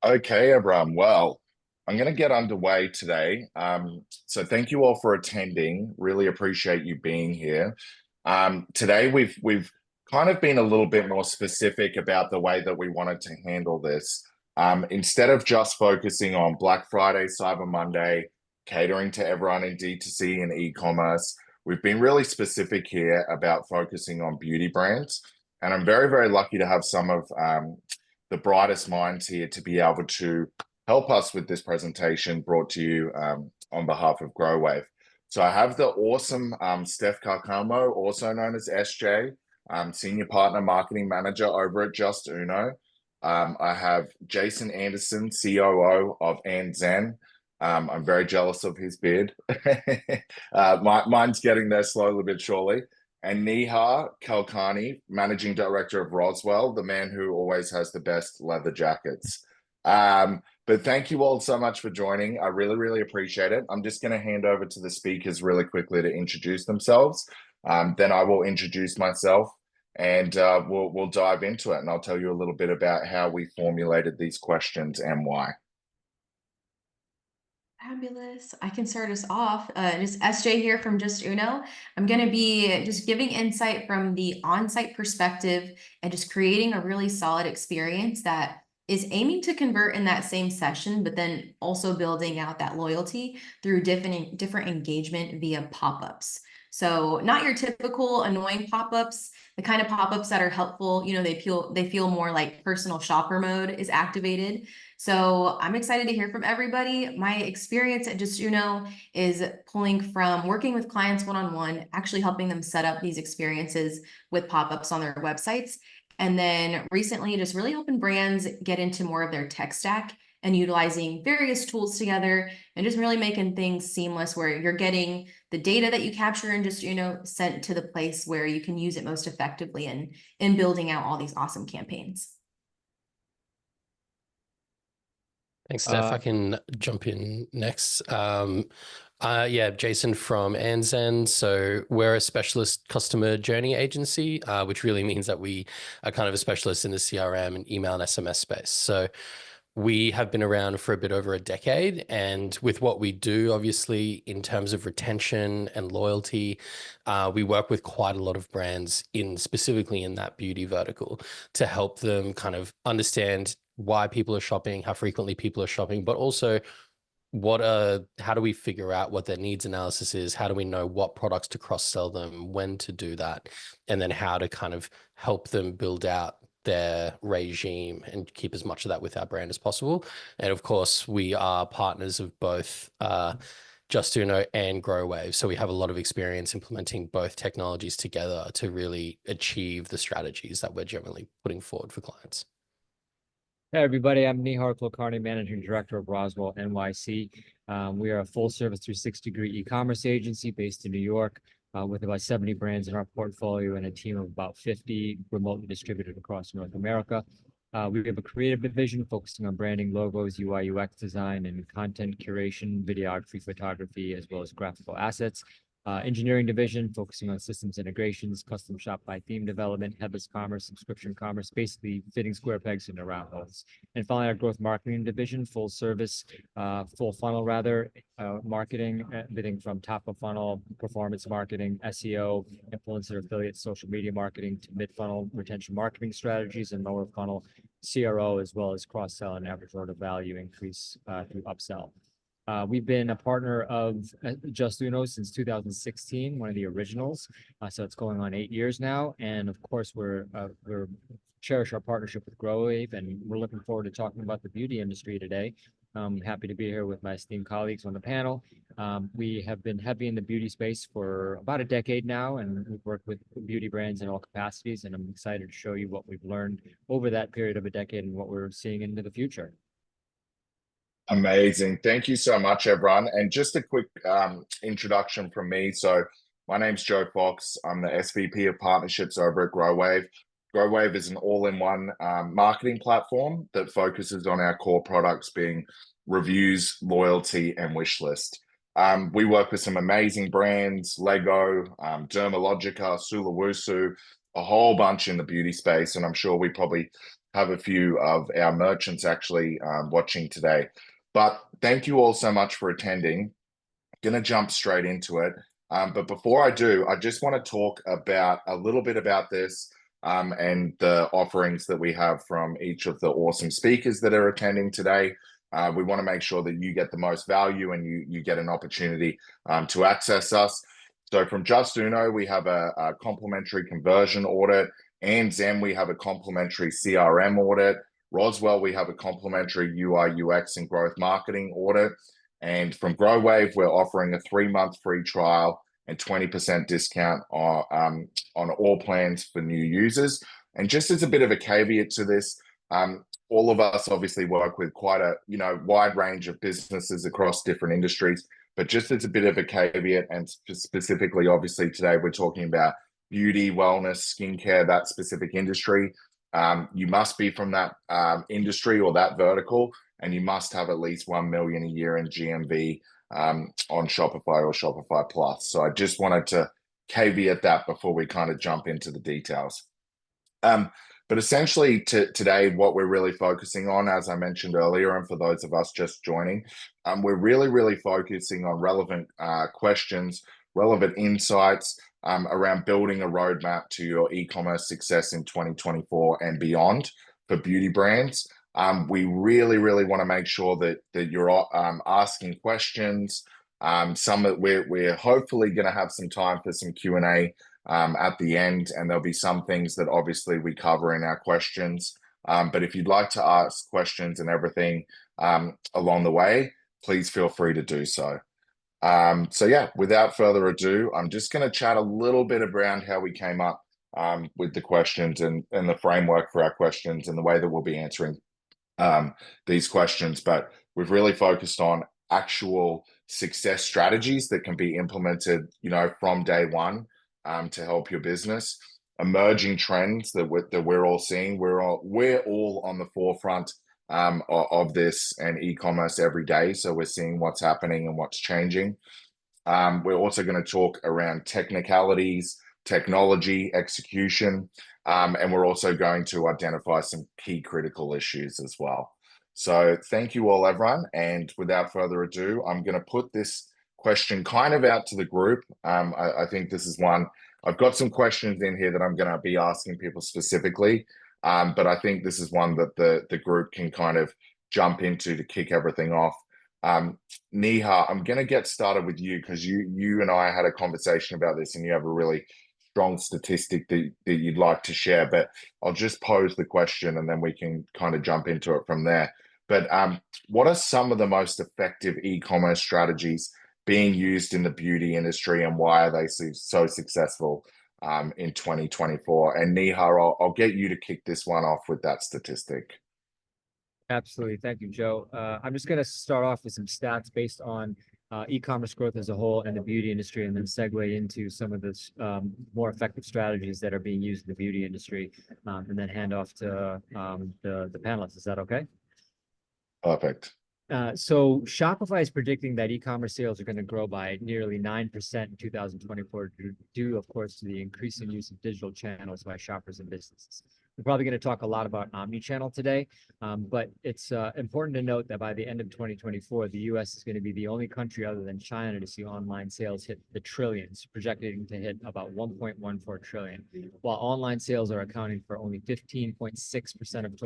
Okay, everyone. Well, I'm going to get underway today. So thank you all for attending. Really appreciate you being here. Today we've kind of been a little bit more specific about the way that we wanted to handle this. Instead of just focusing on Black Friday, Cyber Monday, catering to everyone in D2C and e-commerce, we've been really specific here about focusing on beauty brands. And I'm very, very lucky to have some of the brightest minds here to be able to help us with this presentation brought to you on behalf of Growave. So I have the awesome Steph Carcamo, also known as SJ, Senior Partner Marketing Manager over at Justuno. I have Jason Anderson, COO of Andzen. I'm very jealous of his beard. Mine's getting there slowly but surely. And Nihar Kalkani, Managing Director of Roswell, the man who always has the best leather jackets. But thank you all so much for joining. I really, really appreciate it. I'm just going to hand over to the speakers really quickly to introduce themselves. Then I will introduce myself and we'll dive into it. And I'll tell you a little bit about how we formulated these questions and why. Fabulous. I can start us off. Just SJ here from Justuno. I'm going to be just giving insight from the on-site perspective and just creating a really solid experience that is aiming to convert in that same session, but then also building out that loyalty through different engagement via pop-ups. So not your typical annoying pop-ups, the kind of pop-ups that are helpful, they feel more like personal shopper mode is activated. So I'm excited to hear from everybody. My experience at Justuno is pulling from working with clients one-on-one, actually helping them set up these experiences with pop-ups on their websites. And then recently just really helping brands get into more of their tech stack and utilizing various tools together and just really making things seamless where you're getting the data that you capture and just, sent to the place where you can use it most effectively in building out all these awesome campaigns. Thanks, Steph. I can jump in next. Yeah, Jason from Andzen. So we're a specialist customer journey agency, which really means that we are kind of a specialist in the CRM and email and SMS space. So we have been around for a bit over a decade, and with what we do, obviously, in terms of retention and loyalty, we work with quite a lot of brands specifically in that beauty vertical to help them kind of understand why people are shopping, how frequently people are shopping, but also how do we figure out what their needs analysis is? How do we know what products to cross-sell them, when to do that, and then how to kind of help them build out their regime and keep as much of that with our brand as possible. And of course, we are partners of both Justuno and Growave. So we have a lot of experience implementing both technologies together to really achieve the strategies that we're generally putting forward for clients. Hey everybody, I'm Nihar Kulkarni, Managing Director of Roswell NYC. We are a full-service 360-degree e-commerce agency based in New York with about 70 brands in our portfolio and a team of about 50 remotely distributed across North America. We have a creative division focusing on branding, logos, UI, UX design, and content curation, videography, photography, as well as graphical assets. Engineering division focusing on systems integrations, custom shop by theme development, headless commerce, subscription commerce, basically fitting square pegs into round holes. And finally, our growth marketing division, full service, full funnel rather, marketing, everything from top of funnel, performance marketing, SEO, influencer affiliate, social media marketing to mid funnel retention marketing strategies and lower funnel CRO, as well as cross sell and average order value increase through upsell. We've been a partner of Justuno since 2016, one of the originals. So it's going on 8 years now. And of course, we're cherish our partnership with Growave, and we're looking forward to talking about the beauty industry today. I'm happy to be here with my esteemed colleagues on the panel. We have been heavy in the beauty space for about a decade now, and we've worked with beauty brands in all capacities. And I'm excited to show you what we've learned over that period of a decade and what we're seeing into the future. Amazing. Thank you so much, everyone. And just a quick introduction from me. So my name's Joe Fox. I'm the SVP of Partnerships over at Growave. Growave is an all-in-one marketing platform that focuses on our core products being reviews, loyalty, and wish list. We work with some amazing brands, Lego, Dermalogica, Sulawusu, a whole bunch in the beauty space. And I'm sure we probably have a few of our merchants actually watching today. But thank you all so much for attending. Going to jump straight into it. But before I do, I just want to talk about a little bit about this and the offerings that we have from each of the awesome speakers that are attending today. We want to make sure that you get the most value and you get an opportunity to access us. So from Justuno, we have a complimentary conversion audit. Andzen, we have a complimentary CRM audit. Roswell, we have a complimentary UI, UX, and growth marketing audit. And from Growave, we're offering a 3-month free trial and 20% discount on all plans for new users. And just as a bit of a caveat to this, all of us obviously work with quite a wide range of businesses across different industries. But just as a bit of a caveat, and specifically, obviously today we're talking about beauty, wellness, skincare, that specific industry. You must be from that industry or that vertical, and you must have at least 1 million a year in GMV on Shopify or Shopify Plus. So I just wanted to caveat that before we kind of jump into the details. But essentially today, what we're really focusing on, as I mentioned earlier, and for those of us just joining, we're really focusing on relevant questions, relevant insights around building a roadmap to your e-commerce success in 2024 and beyond for beauty brands. We really want to make sure that you're asking questions. We're hopefully going to have some time for some Q&A at the end, and there'll be some things that obviously we cover in our questions. But if you'd like to ask questions and everything along the way, please feel free to do so. So yeah, without further ado, I'm just going to chat a little bit around how we came up with the questions and the framework for our questions and the way that we'll be answering these questions. But we've really focused on actual success strategies that can be implemented, from day one to help your business. Emerging trends that we're all seeing. We're all on the forefront of this and e-commerce every day. So we're seeing what's happening and what's changing. We're also going to talk around technicalities, technology, execution, and we're also going to identify some key critical issues as well. So thank you all, everyone. And without further ado, I'm going to put this question kind of out to the group. I think this is one, I've got some questions in here that I'm going to be asking people specifically, but I think this is one that the group can kind of jump into to kick everything off. Neha, I'm going to get started with you because you and I had a conversation about this, and you have a really strong statistic that you'd like to share, but I'll just pose the question and then we can kind of jump into it from there. But what are some of the most effective e-commerce strategies being used in the beauty industry, and why are they so successful in 2024? And Neha, I'll get you to kick this one off with that statistic. Absolutely. Thank you, Joe. I'm just going to start off with some stats based on e-commerce growth as a whole and the beauty industry, and then segue into some of the more effective strategies that are being used in the beauty industry, and then hand off to the panelists. Is that okay? Perfect. So Shopify is predicting that e-commerce sales are going to grow by nearly 9% in 2024, due, of course, to the increasing use of digital channels by shoppers and businesses. We're probably going to talk a lot about omni-channel today, but it's important to note that by the end of 2024, the U.S. is going to be the only country other than China to see online sales hit the trillions, projecting to hit about 1.14 trillion, while online sales are accounting for only 15.6% of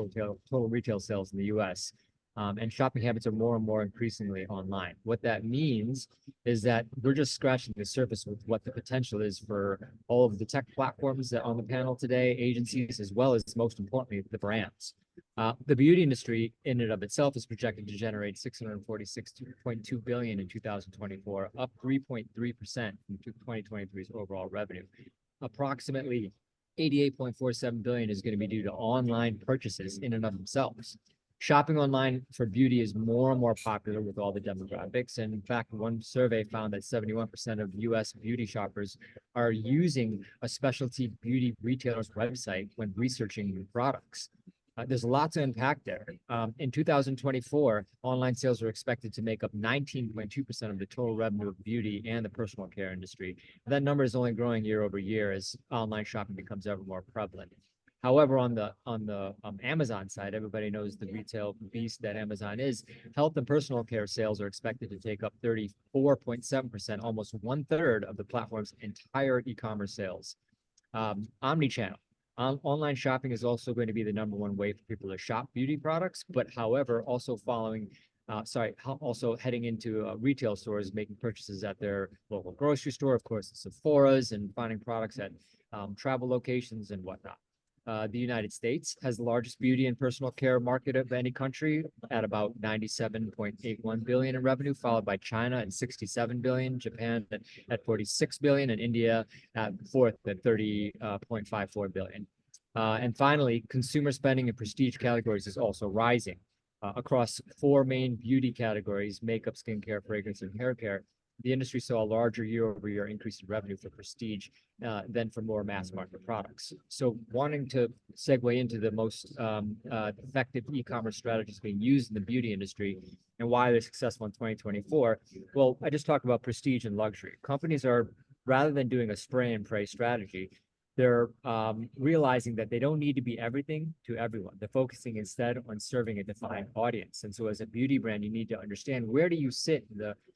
total retail sales in the U.S. And shopping habits are more and more increasingly online. What that means is that we're just scratching the surface with what the potential is for all of the tech platforms that are on the panel today, agencies, as well as, most importantly, the brands. The beauty industry in and of itself is projected to generate $646.2 billion in 2024, up 3.3% from 2023's overall revenue. Approximately $88.47 billion is going to be due to online purchases in and of themselves. Shopping online for beauty is more and more popular with all the demographics. And in fact, one survey found that 71% of US beauty shoppers are using a specialty beauty retailer's website when researching new products. There's a lot to unpack there. In 2024, online sales are expected to make up 19.2% of the total revenue of beauty and the personal care industry. That number is only growing year over year as online shopping becomes ever more prevalent. However, on the Amazon side, everybody knows the retail beast that Amazon is. Health and personal care sales are expected to take up 34.7%, almost 1/3 of the platform's entire e-commerce sales. Omnichannel. Online shopping is also going to be the #1 way for people to shop beauty products, but however, also also heading into retail stores, making purchases at their local grocery store, of course, the Sephora's, and finding products at travel locations and whatnot. The United States has the largest beauty and personal care market of any country at about 97.81 billion in revenue, followed by China at 67 billion, Japan at 46 billion, and India at fourth at 30.54 billion. And finally, consumer spending in prestige categories is also rising. Across 4 main beauty categories: makeup, skincare, fragrance, and hair care. The industry saw a larger year-over-year increase in revenue for prestige than for more mass market products. So wanting to segue into the most effective e-commerce strategies being used in the beauty industry and why they're successful in 2024. Well, I just talked about prestige and luxury. Companies are, rather than doing a spray and pray strategy, they're realizing that they don't need to be everything to everyone. They're focusing instead on serving a defined audience. And so as a beauty brand, you need to understand, where do you sit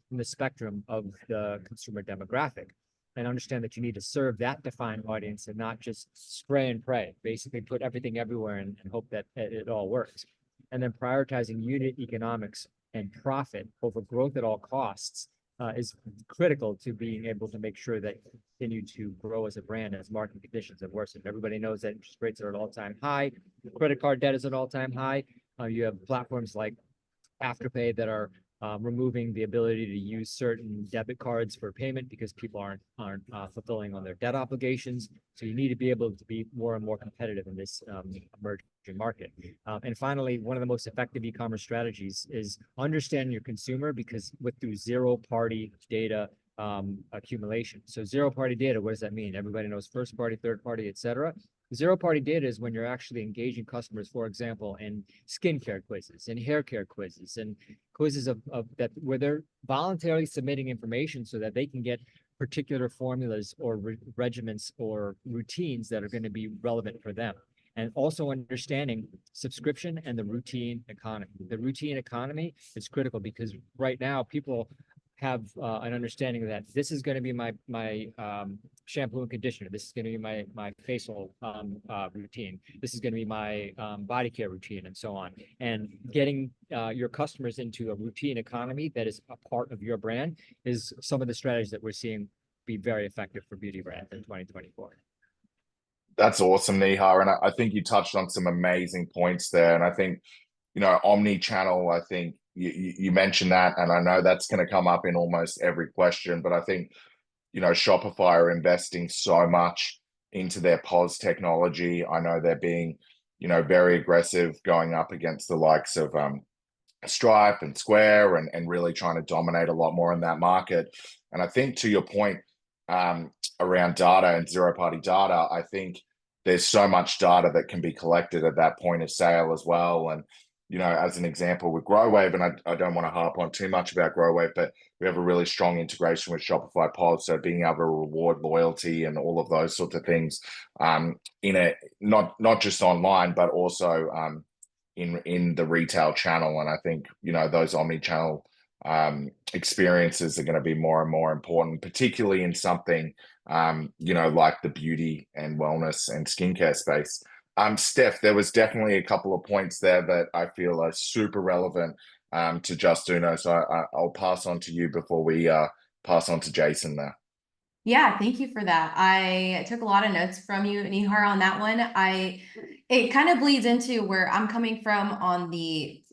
in the spectrum of the consumer demographic, and understand that you need to serve that defined audience and not just spray and pray, basically put everything everywhere and hope that it all works. And then prioritizing unit economics and profit over growth at all costs is critical to being able to make sure that you continue to grow as a brand as market conditions have worsened. Everybody knows that interest rates are at all-time high. Credit card debt is at all-time high. You have platforms like Afterpay that are removing the ability to use certain debit cards for payment because people aren't fulfilling on their debt obligations. So you need to be able to be more and more competitive in this emerging market. And finally, one of the most effective e-commerce strategies is understanding your consumer, because through zero-party data accumulation. So zero-party data, what does that mean? Everybody knows first party, third party, etc. Zero-party data is when you're actually engaging customers, for example, in skincare quizzes, in hair care quizzes, and quizzes where they're voluntarily submitting information so that they can get particular formulas or regimens or routines that are going to be relevant for them. And also understanding subscription and the routine economy. The routine economy is critical because right now people have an understanding that this is going to be my shampoo and conditioner. This is going to be my facial routine. This is going to be my body care routine, and so on. And getting your customers into a routine economy that is a part of your brand is some of the strategies that we're seeing be very effective for beauty brands in 2024. That's awesome, Nihar. And I think you touched on some amazing points there. And I think, omni-channel, I think you mentioned that, and I know that's going to come up in almost every question, but I think, Shopify are investing so much into their POS technology. I know they're being, very aggressive, going up against the likes of Stripe and Square, and really trying to dominate a lot more in that market. And I think, to your point around data and zero-party data, I think there's so much data that can be collected at that point of sale as well. And as an example with Growave, and I don't want to harp on too much about Growave, but we have a really strong integration with Shopify POS. So being able to reward loyalty and all of those sorts of things not just online, but also in the retail channel. And I think, those omni-channel experiences are going to be more and more important, particularly in something, like the beauty and wellness and skincare space. Steph, there was definitely a couple of points there that I feel are super relevant to Justuno. So I'll pass on to you before we pass on to Jason there. Yeah, thank you for that. I took a lot of notes from you, Nihar, on that one. It kind of bleeds into where I'm coming from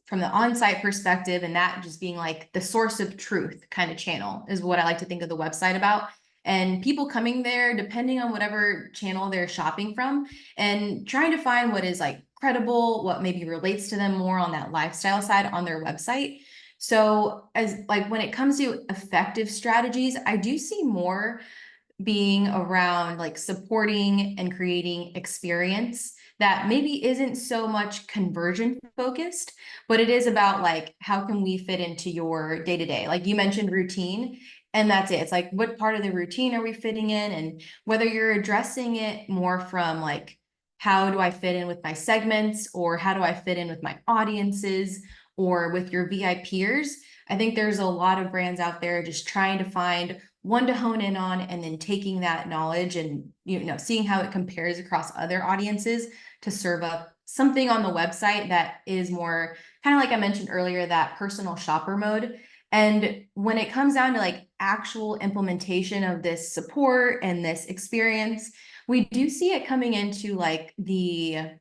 from the on-site perspective, and that just being like the source of truth kind of channel is what I like to think of the website about. And people coming there, depending on whatever channel they're shopping from, and trying to find what is like credible, what maybe relates to them more on that lifestyle side on their website. So when it comes to effective strategies, I do see more being around like supporting and creating experience that maybe isn't so much conversion focused, but it is about like, how can we fit into your day-to-day? Like you mentioned routine, and that's it. It's like, what part of the routine are we fitting in? And whether you're addressing it more from like, how do I fit in with my segments, or how do I fit in with my audiences or with your VIPers? I think there's a lot of brands out there just trying to find one to hone in on, and then taking that knowledge and, seeing how it compares across other audiences to serve up something on the website that is more kind of like I mentioned earlier, that personal shopper mode. And when it comes down to like actual implementation of this support and this experience, we do see it coming into like the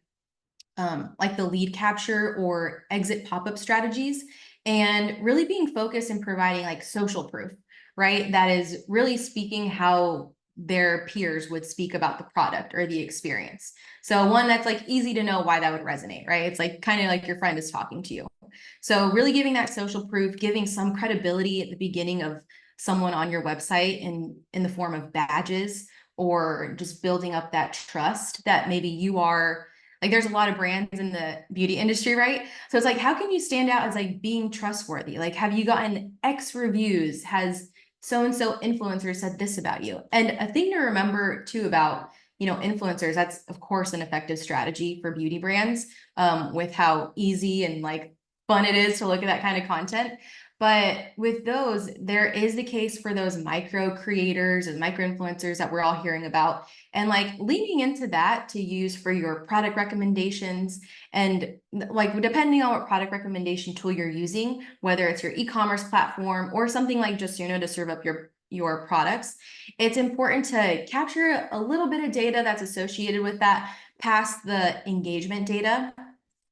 lead capture or exit pop-up strategies, and really being focused and providing like social proof, right? That is really speaking how their peers would speak about the product or the experience. So one that's like easy to know why that would resonate, right? It's like kind of like your friend is talking to you. So really giving that social proof, giving some credibility at the beginning of someone on your website in the form of badges, or just building up that trust that maybe you are like, there's a lot of brands in the beauty industry, right? So it's like, how can you stand out as like being trustworthy? Like, have you gotten X reviews? Has so-and-so influencer said this about you? And a thing to remember too about, influencers, that's of course an effective strategy for beauty brands, with how easy and like fun it is to look at that kind of content. But with those, there is the case for those micro creators and micro influencers that we're all hearing about, and like leaning into that to use for your product recommendations. And like, depending on what product recommendation tool you're using, whether it's your e-commerce platform or something like Justuno to serve up your products, it's important to capture a little bit of data that's associated with that past the engagement data.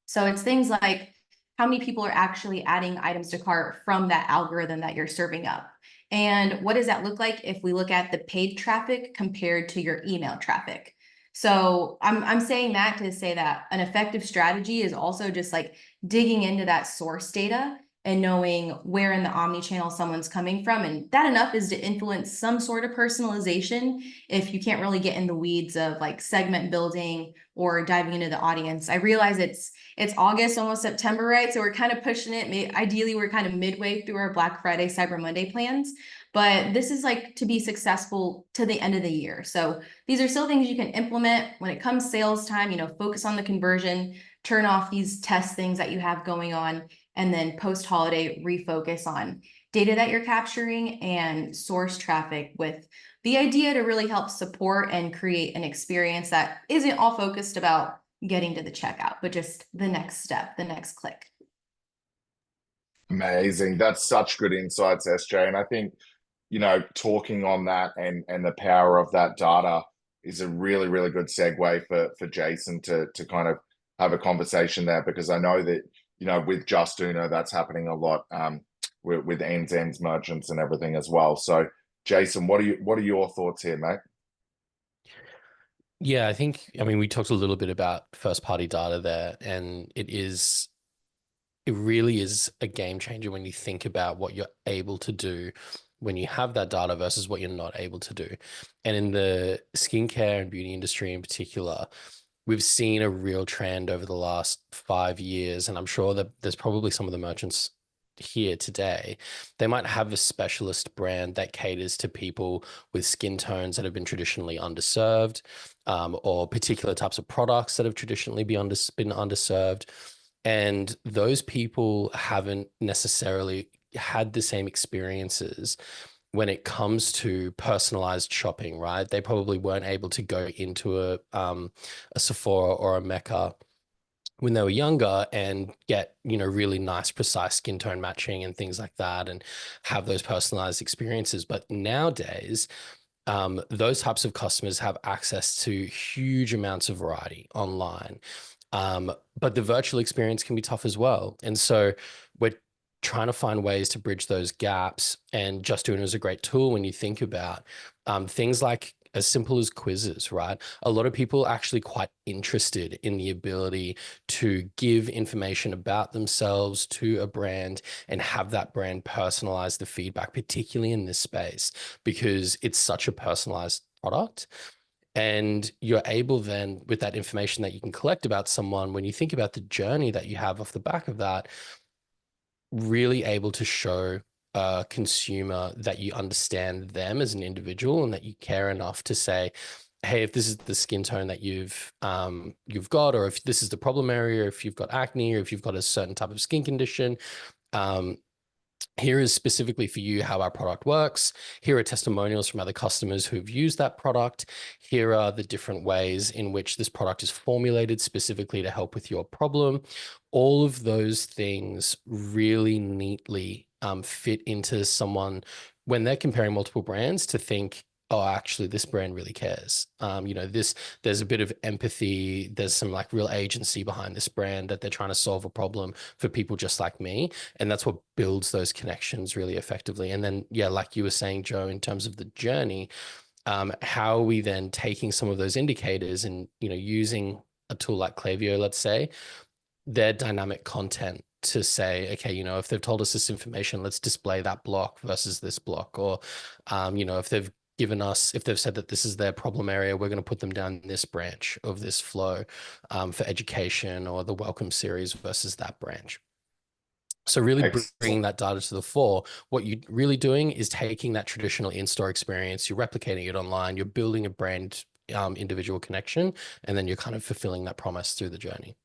So it's things like, how many people are actually adding items to cart from that algorithm that you're serving up? And what does that look like if we look at the paid traffic compared to your email traffic? So I'm saying that to say that an effective strategy is also just like digging into that source data and knowing where in the omni-channel someone's coming from. And that enough is to influence some sort of personalization if you can't really get in the weeds of like segment building or diving into the audience. I realize it's August, almost September, right? So we're kind of pushing it. Ideally, we're kind of midway through our Black Friday, Cyber Monday plans, but this is like to be successful to the end of the year. So these are still things you can implement when it comes sales time, focus on the conversion, turn off these test things that you have going on, and then post-holiday refocus on data that you're capturing and source traffic, with the idea to really help support and create an experience that isn't all focused about getting to the checkout, but just the next step, the next click. Amazing. That's such good insights, SJ. And I think, talking on that and the power of that data is a really, really good segue for Jason to kind of have a conversation there, because I know that, with Justuno, that's happening a lot with Andzen's merchants and everything as well. So Jason, what are your thoughts here, mate? Yeah, I mean, we talked a little bit about first party data there, and it really is a game changer when you think about what you're able to do when you have that data versus what you're not able to do. And in the skincare and beauty industry in particular, we've seen a real trend over the last 5 years, and I'm sure that there's probably some of the merchants here today. They might have a specialist brand that caters to people with skin tones that have been traditionally underserved, or particular types of products that have traditionally been underserved. And those people haven't necessarily had the same experiences when it comes to personalized shopping, right? They probably weren't able to go into a Sephora or a Mecca when they were younger and get, really nice, precise skin tone matching and things like that, and have those personalized experiences. But nowadays, those types of customers have access to huge amounts of variety online. But the virtual experience can be tough as well. And so we're trying to find ways to bridge those gaps. And Justuno is a great tool when you think about things like as simple as quizzes, right? A lot of people are actually quite interested in the ability to give information about themselves to a brand and have that brand personalize the feedback, particularly in this space, because it's such a personalized product. And you're able then, with that information that you can collect about someone, when you think about the journey that you have off the back of that, really able to show a consumer that you understand them as an individual and that you care enough to say, hey, if this is the skin tone that you've got, or if this is the problem area, if you've got acne, or if you've got a certain type of skin condition, here is specifically for you how our product works. Here are testimonials from other customers who've used that product. Here are the different ways in which this product is formulated specifically to help with your problem. All of those things really neatly fit into someone when they're comparing multiple brands to think, oh, actually, this brand really cares. There's a bit of empathy. There's some like real agency behind this brand that they're trying to solve a problem for people just like me. And that's what builds those connections really effectively. And then, yeah, like you were saying, Joe, in terms of the journey, how are we then taking some of those indicators and, using a tool like Klaviyo, let's say, their dynamic content to say, okay, if they've told us this information, let's display that block versus this block. Or, if they've said that this is their problem area, we're going to put them down this branch of this flow for education, or the welcome series versus that branch. So really bringing that data to the fore. What you're really doing is taking that traditional in-store experience, you're replicating it online, you're building a brand individual connection, and then you're kind of fulfilling that promise through the journey.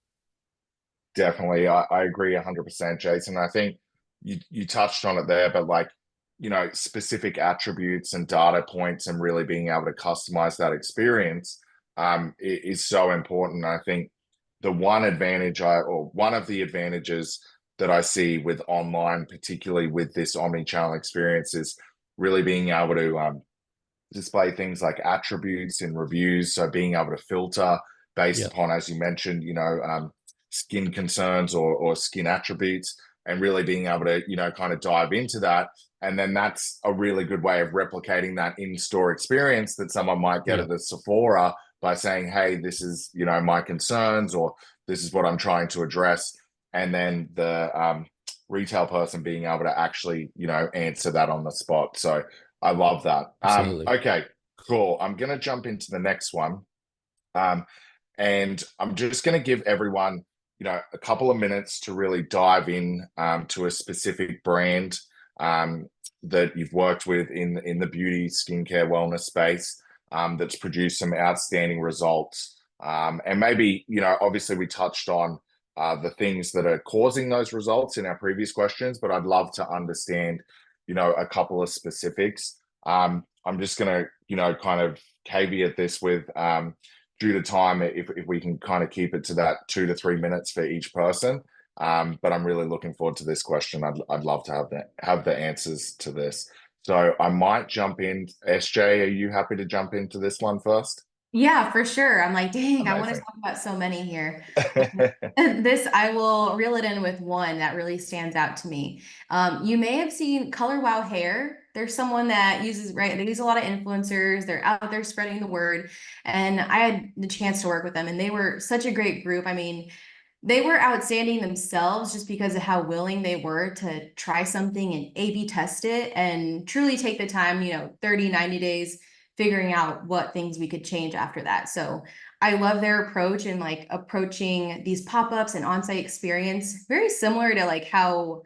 Definitely. I agree 100%, Jason. I think you touched on it there, but like, specific attributes and data points and really being able to customize that experience is so important. I think the one of the advantages that I see with online, particularly with this omni-channel experience, is really being able to display things like attributes in reviews. So being able to filter based upon, as you mentioned, skin concerns or skin attributes, and really being able to, kind of dive into that. And then that's a really good way of replicating that in-store experience that someone might get at the Sephora by saying, hey, this is, my concerns, or this is what I'm trying to address. And then the retail person being able to actually, answer that on the spot. So I love that. Okay, cool. I'm going to jump into the next one. And I'm just going to give everyone, a couple of minutes to really dive in to a specific brand that you've worked with in the beauty, skincare, wellness space that's produced some outstanding results. And maybe, obviously we touched on the things that are causing those results in our previous questions, but I'd love to understand, a couple of specifics. I'm just going to, kind of caveat this with, due to time, if we can kind of keep it to that 2 to 3 minutes for each person. But I'm really looking forward to this question. I'd love to have the answers to this. So I might jump in. SJ, are you happy to jump into this one first? Yeah, for sure. I'm like, dang, Amazing. I want to talk about so many here. I will reel it in with one that really stands out to me. You may have seen Color Wow Hair. There's someone that uses, they use a lot of influencers. They're out there spreading the word. And I had the chance to work with them, and they were such a great group. I mean, they were outstanding themselves just because of how willing they were to try something and A/B test it and truly take the time, 30, 90 days, figuring out what things we could change after that. So I love their approach and like approaching these pop-ups and on-site experience, very similar to like how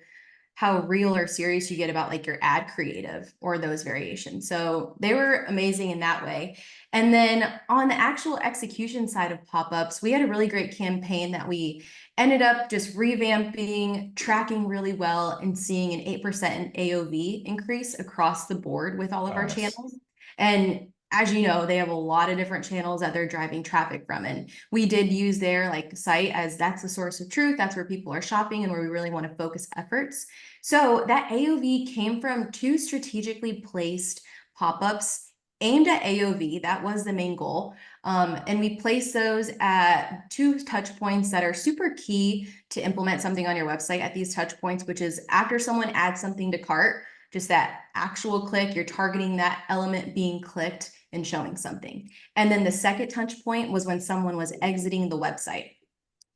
real or serious you get about like your ad creative or those variations. So they were amazing in that way. And then on the actual execution side of pop-ups, we had a really great campaign that we ended up just revamping, tracking really well, and seeing an 8% in AOV increase across the board with all of our channels. And as you know, they have a lot of different channels that they're driving traffic from. And we did use their like site as that's the source of truth. That's where people are shopping and where we really want to focus efforts. So that AOV came from 2 strategically placed pop-ups aimed at AOV. That was the main goal. And we placed those at 2 touch points that are super key to implement something on your website at these touch points, which is after someone adds something to cart, just that actual click, you're targeting that element being clicked and showing something. And then the second touch point was when someone was exiting the website.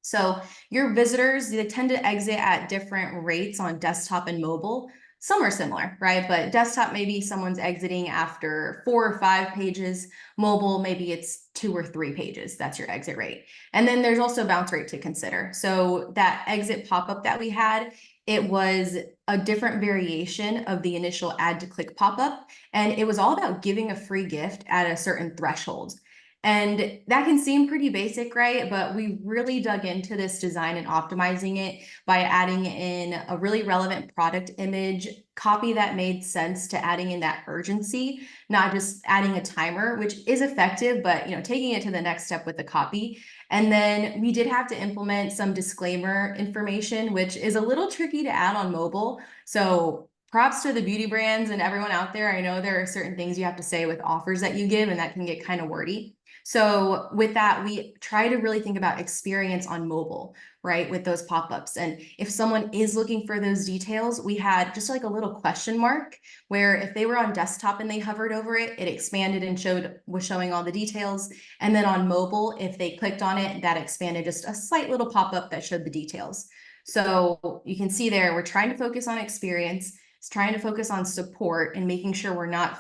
So your visitors, they tend to exit at different rates on desktop and mobile. Some are similar, right? But desktop, maybe someone's exiting after 4 or 5 pages. Mobile, maybe it's 2 or 3 pages. That's your exit rate. And then there's also bounce rate to consider. So that exit pop-up that we had, it was a different variation of the initial add to click pop-up. And it was all about giving a free gift at a certain threshold. And that can seem pretty basic, right? But we really dug into this design and optimizing it by adding in a really relevant product image, copy that made sense to adding in that urgency, not just adding a timer, which is effective, but taking it to the next step with the copy. And then we did have to implement some disclaimer information, which is a little tricky to add on mobile. So props to the beauty brands and everyone out there. I know there are certain things you have to say with offers that you give, and that can get kind of wordy. So with that, we try to really think about experience on mobile, right? With those pop-ups. And if someone is looking for those details, we had just like a little question mark where if they were on desktop and they hovered over it, it expanded and was showing all the details. And then on mobile, if they clicked on it, that expanded just a slight little pop-up that showed the details. So you can see there, we're trying to focus on experience. It's trying to focus on support and making sure we're not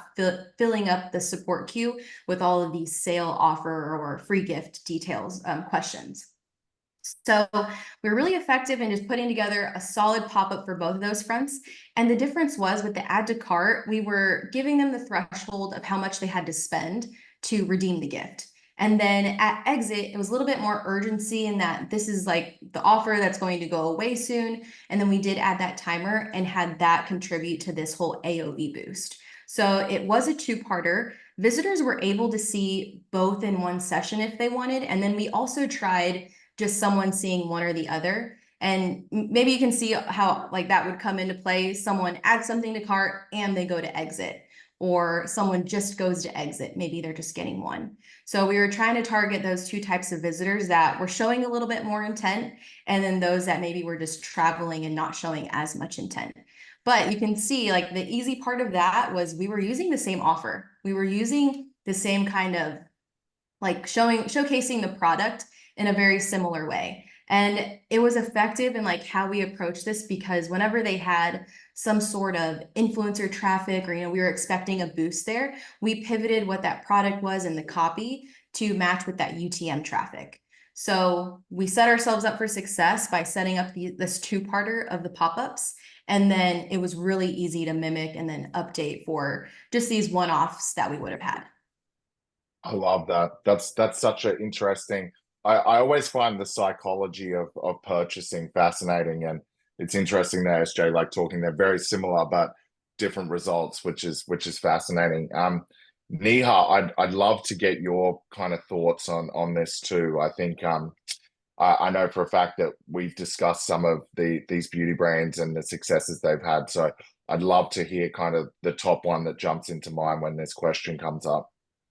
filling up the support queue with all of these sale, offer, or free gift details, questions. So we're really effective in just putting together a solid pop-up for both of those fronts. And the difference was with the add to cart, we were giving them the threshold of how much they had to spend to redeem the gift. And then at exit, it was a little bit more urgency in that this is like the offer that's going to go away soon. And then we did add that timer and had that contribute to this whole AOV boost. So it was a two-parter. Visitors were able to see both in one session if they wanted. And then we also tried just someone seeing one or the other. And maybe you can see how like that would come into play. Someone adds something to cart and they go to exit, or someone just goes to exit. Maybe they're just getting one. So we were trying to target those two types of visitors that were showing a little bit more intent, and then those that maybe were just traveling and not showing as much intent. But you can see like the easy part of that was we were using the same offer. We were using the same kind of like showcasing the product in a very similar way. And it was effective in like how we approached this, because whenever they had some sort of influencer traffic, or we were expecting a boost there, we pivoted what that product was in the copy to match with that UTM traffic. So we set ourselves up for success by setting up this two-parter of the pop-ups. And then it was really easy to mimic and then update for just these one-offs that we would have had. I love that. That's such an interesting. I always find the psychology of purchasing fascinating, and it's interesting that SJ like talking. They're very similar but different results, which is fascinating. Neha, I'd love to get your kind of thoughts on this too. I think I know for a fact that we've discussed some of these beauty brands and the successes they've had. So I'd love to hear kind of the top one that jumps into mind when this question comes up.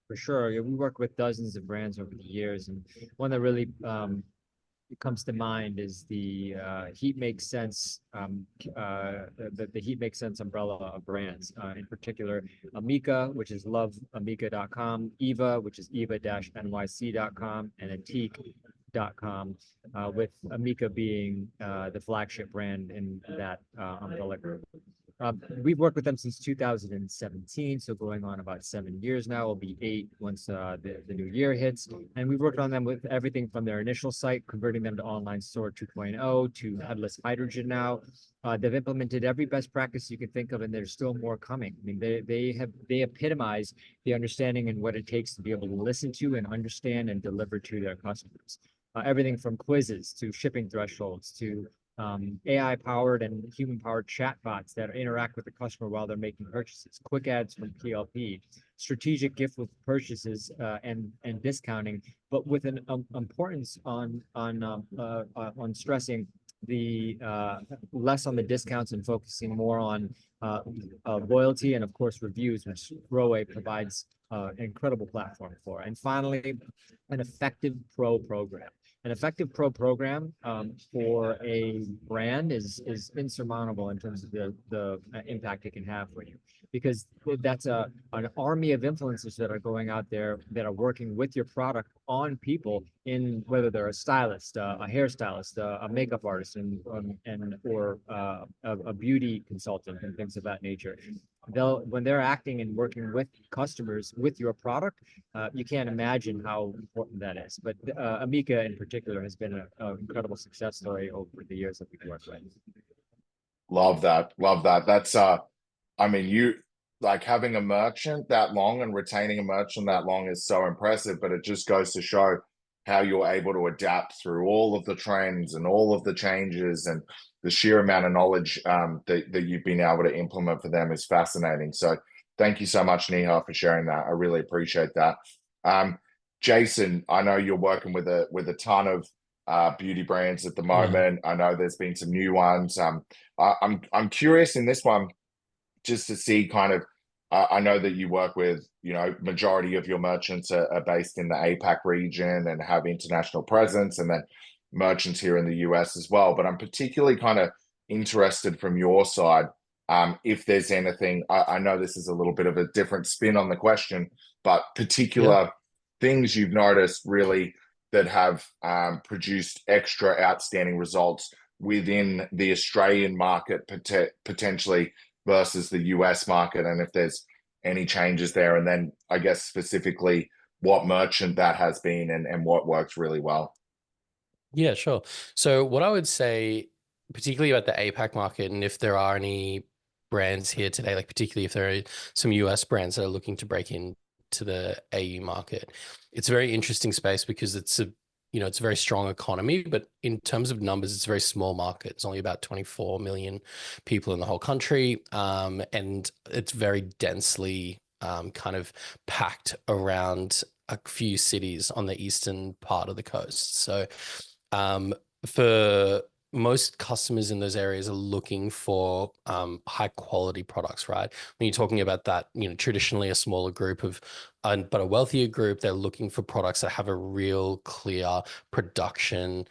For sure. Yeah, we work with dozens of brands over the years, and one that really comes to mind is the Heat Makes Sense, the Heat Makes Sense umbrella of brands. In particular, Amika, which is loveamika.com, Eva, which is eva-nyc.com, and Atique.com, with Amika being the flagship brand in that umbrella group. We've worked with them since 2017, so going on about 7 years now. It'll be 8 once the new year hits. And we've worked on them with everything from their initial site, converting them to online store 2.0 to headless hydrogen now. They've implemented every best practice you can think of, and there's still more coming. I mean, they epitomize the understanding and what it takes to be able to listen to and understand and deliver to their customers. Everything from quizzes to shipping thresholds to AI-powered and human-powered chatbots that interact with the customer while they're making purchases, quick ads from PLP, strategic gift with purchases and discounting, but with an importance on stressing the less on the discounts and focusing more on loyalty and of course reviews, which Growave provides an incredible platform for. And finally, an effective pro program. An effective pro program for a brand is insurmountable in terms of the impact it can have for you, because that's an army of influencers that are going out there that are working with your product on people, in whether they're a stylist, a hairstylist, a makeup artist, or a beauty consultant and things of that nature. When they're acting and working with customers with your product, you can't imagine how important that is. But Amika in particular has been an incredible success story over the years that we've worked with. Love that. That's I mean, like having a merchant that long and retaining a merchant that long is so impressive, but it just goes to show how you're able to adapt through all of the trends and all of the changes, and the sheer amount of knowledge that you've been able to implement for them is fascinating. So thank you so much, Neha, for sharing that. I really appreciate that. Jason, I know you're working with a ton of beauty brands at the moment. I know there's been some new ones. I'm curious in this one just to see kind of, I know that you work with, majority of your merchants are based in the APAC region and have international presence, and then merchants here in the US as well. But I'm particularly kind of interested from your side, if there's anything, I know this is a little bit of a different spin on the question, but particular things you've noticed really that have produced extra outstanding results within the Australian market potentially versus the US market, and if there's any changes there, and then I guess specifically what merchant that has been and what works really well. Yeah, sure. So what I would say, particularly about the APAC market, and if there are any brands here today, like particularly if there are some US brands that are looking to break into the AU market, it's a very interesting space because it's a it's a very strong economy, but in terms of numbers, it's a very small market. It's only about 24 million people in the whole country. And it's very densely kind of packed around a few cities on the eastern part of the coast. So for most customers in those areas are looking for high quality products, right? When you're talking about that, traditionally a smaller group of, but a wealthier group, they're looking for products that have a real clear production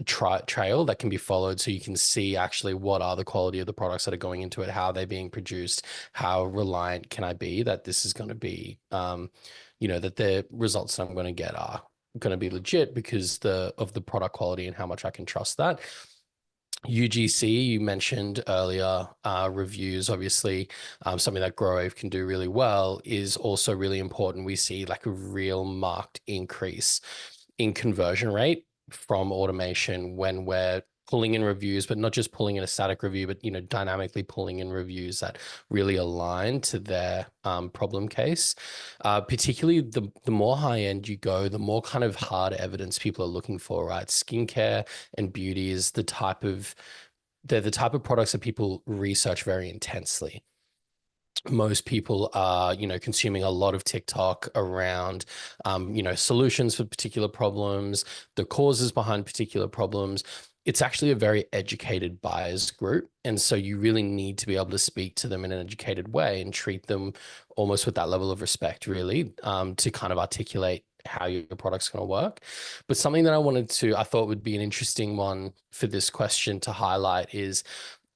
trail that can be followed, so you can see actually what are the quality of the products that are going into it, how they're being produced, how reliant can I be that this is going to be, that the results that I'm going to get are going to be legit because of the product quality and how much I can trust that. UGC, you mentioned earlier, reviews, obviously, something that Growave can do really well, is also really important. We see like a real marked increase in conversion rate from automation when we're pulling in reviews, but not just pulling in a static review, but dynamically pulling in reviews that really align to their problem case. Particularly the more high end you go, the more kind of hard evidence people are looking for, right? Skincare and beauty is they're the type of products that people research very intensely. Most people are, consuming a lot of TikTok around, solutions for particular problems, the causes behind particular problems. It's actually a very educated buyers group. And so you really need to be able to speak to them in an educated way and treat them almost with that level of respect, really, to kind of articulate how your product's going to work. But something that I thought would be an interesting one for this question to highlight is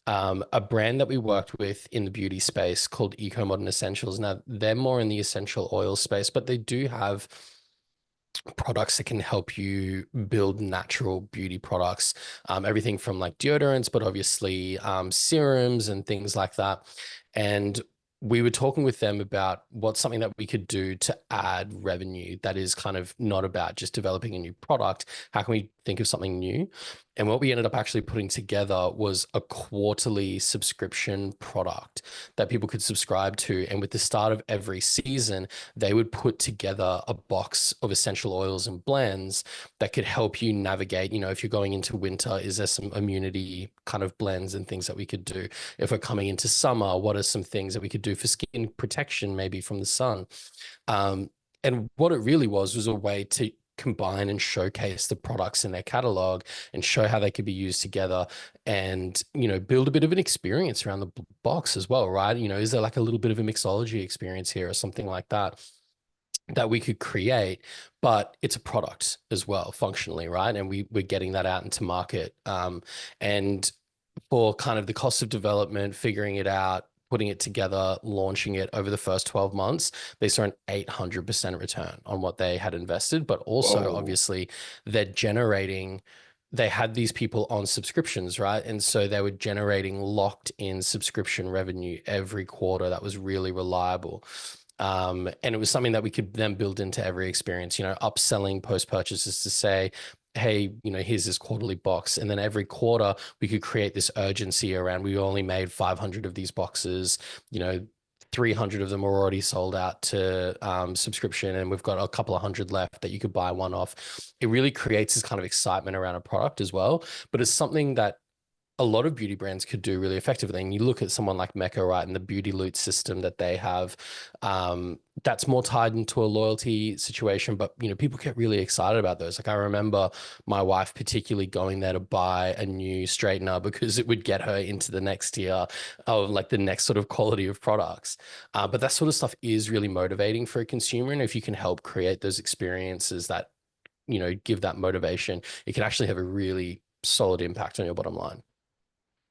a brand that we worked with in the beauty space called Eco Modern Essentials. Now, they're more in the essential oil space, but they do have products that can help you build natural beauty products, everything from like deodorants, but obviously serums and things like that. And we were talking with them about what's something that we could do to add revenue that is kind of not about just developing a new product. How can we think of something new? And what we ended up actually putting together was a quarterly subscription product that people could subscribe to. And with the start of every season, they would put together a box of essential oils and blends that could help you navigate, if you're going into winter, is there some immunity kind of blends and things that we could do? If we're coming into summer, what are some things that we could do for skin protection, maybe from the sun? And what it really was a way to combine and showcase the products in their catalog and show how they could be used together and, build a bit of an experience around the box as well, right? Is there like a little bit of a mixology experience here or something like that we could create, but it's a product as well, functionally, right? And we're getting that out into market. And for kind of the cost of development, figuring it out, putting it together, launching it over the first 12 months, they saw an 800% return on what they had invested. But also, obviously, they had these people on subscriptions, right? And so they were generating locked in subscription revenue every quarter that was really reliable. And it was something that we could then build into every experience, upselling post-purchases to say, hey, you know, here's this quarterly box. And then every quarter we could create this urgency around, we only made 500 of these boxes, you know, 300 of them are already sold out to subscription, and we've got a couple of hundred left that you could buy one off. It really creates this kind of excitement around a product as well. But it's something that a lot of beauty brands could do really effectively. And you look at someone like Mecca, right, and the beauty loot system that they have, that's more tied into a loyalty situation. But, you know, people get really excited about those. Like I remember my wife particularly going there to buy a new straightener because it would get her into the next tier of like the next sort of quality of products. But that sort of stuff is really motivating for a consumer. And if you can help create those experiences that, you know, give that motivation, it can actually have a really solid impact on your bottom line.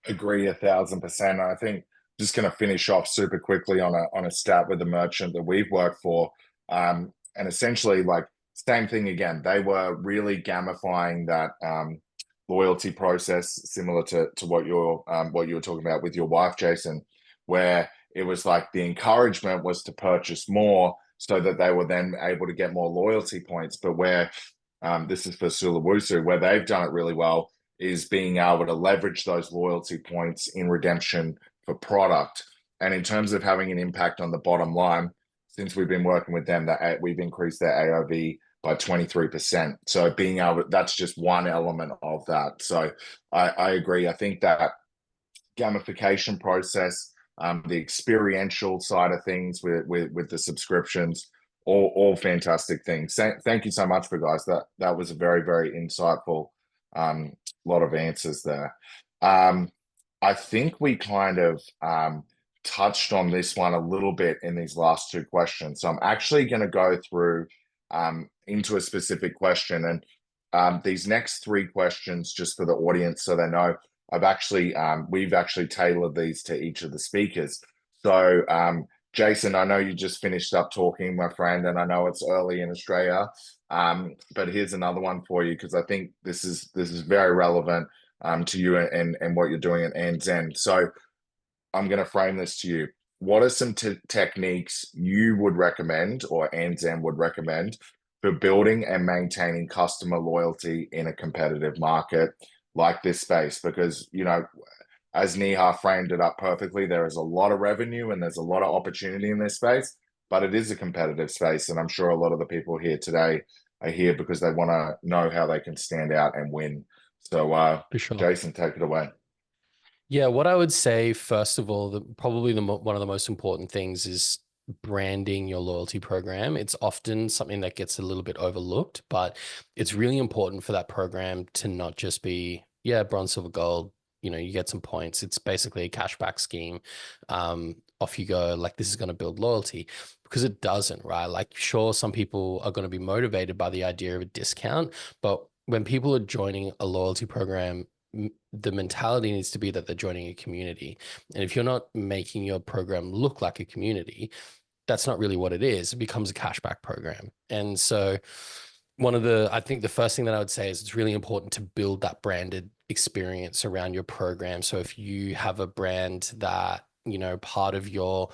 Agree 1,000%. I think just going to finish off super quickly on a stat with a merchant that we've worked for, and essentially like same thing again. They were really gamifying that loyalty process, similar to what you were talking about with your wife, Jason, where it was like the encouragement was to purchase more so that they were then able to get more loyalty points. But where this is for Sulawesi, where they've done it really well is being able to leverage those loyalty points in redemption for product. And in terms of having an impact on the bottom line, since we've been working with them, that we've increased their AOV by 23%. So being able, that's just one element of that. So I agree. I think that gamification process, the experiential side of things with the subscriptions, all fantastic things. Thank you so much for guys. That was a very, very insightful lot of answers there. I think we kind of touched on this one a little bit in these last two questions. So I'm actually going to go through into a specific question, and these next three questions, just for the audience so they know, we've actually tailored these to each of the speakers. So Jason, I know you just finished up talking, my friend, and I know it's early in Australia, but here's another one for you because I think this is very relevant to you and what you're doing at Andzen. So I'm going to frame this to you. What are some techniques you would recommend, or Andzen would recommend, for building and maintaining customer loyalty in a competitive market like this space? Because, you know, as Nihar framed it up perfectly, there is a lot of revenue and there's a lot of opportunity in this space, but it is a competitive space. And I'm sure a lot of the people here today are here because they want to know how they can stand out and win. So, For sure. Jason, take it away. Yeah, what I would say, first of all, probably one of the most important things is branding your loyalty program. It's often something that gets a little bit overlooked, but it's really important for that program to not just be, yeah, bronze, silver, gold, you know, you get some points. It's basically a cashback scheme. Off you go, like this is going to build loyalty, because it doesn't, right? Like, sure, some people are going to be motivated by the idea of a discount, but when people are joining a loyalty program, the mentality needs to be that they're joining a community. And if you're not making your program look like a community, that's not really what it is. It becomes a cashback program. And so I think the first thing that I would say is it's really important to build that branded experience around your program. So if you have a brand that, you know, part of your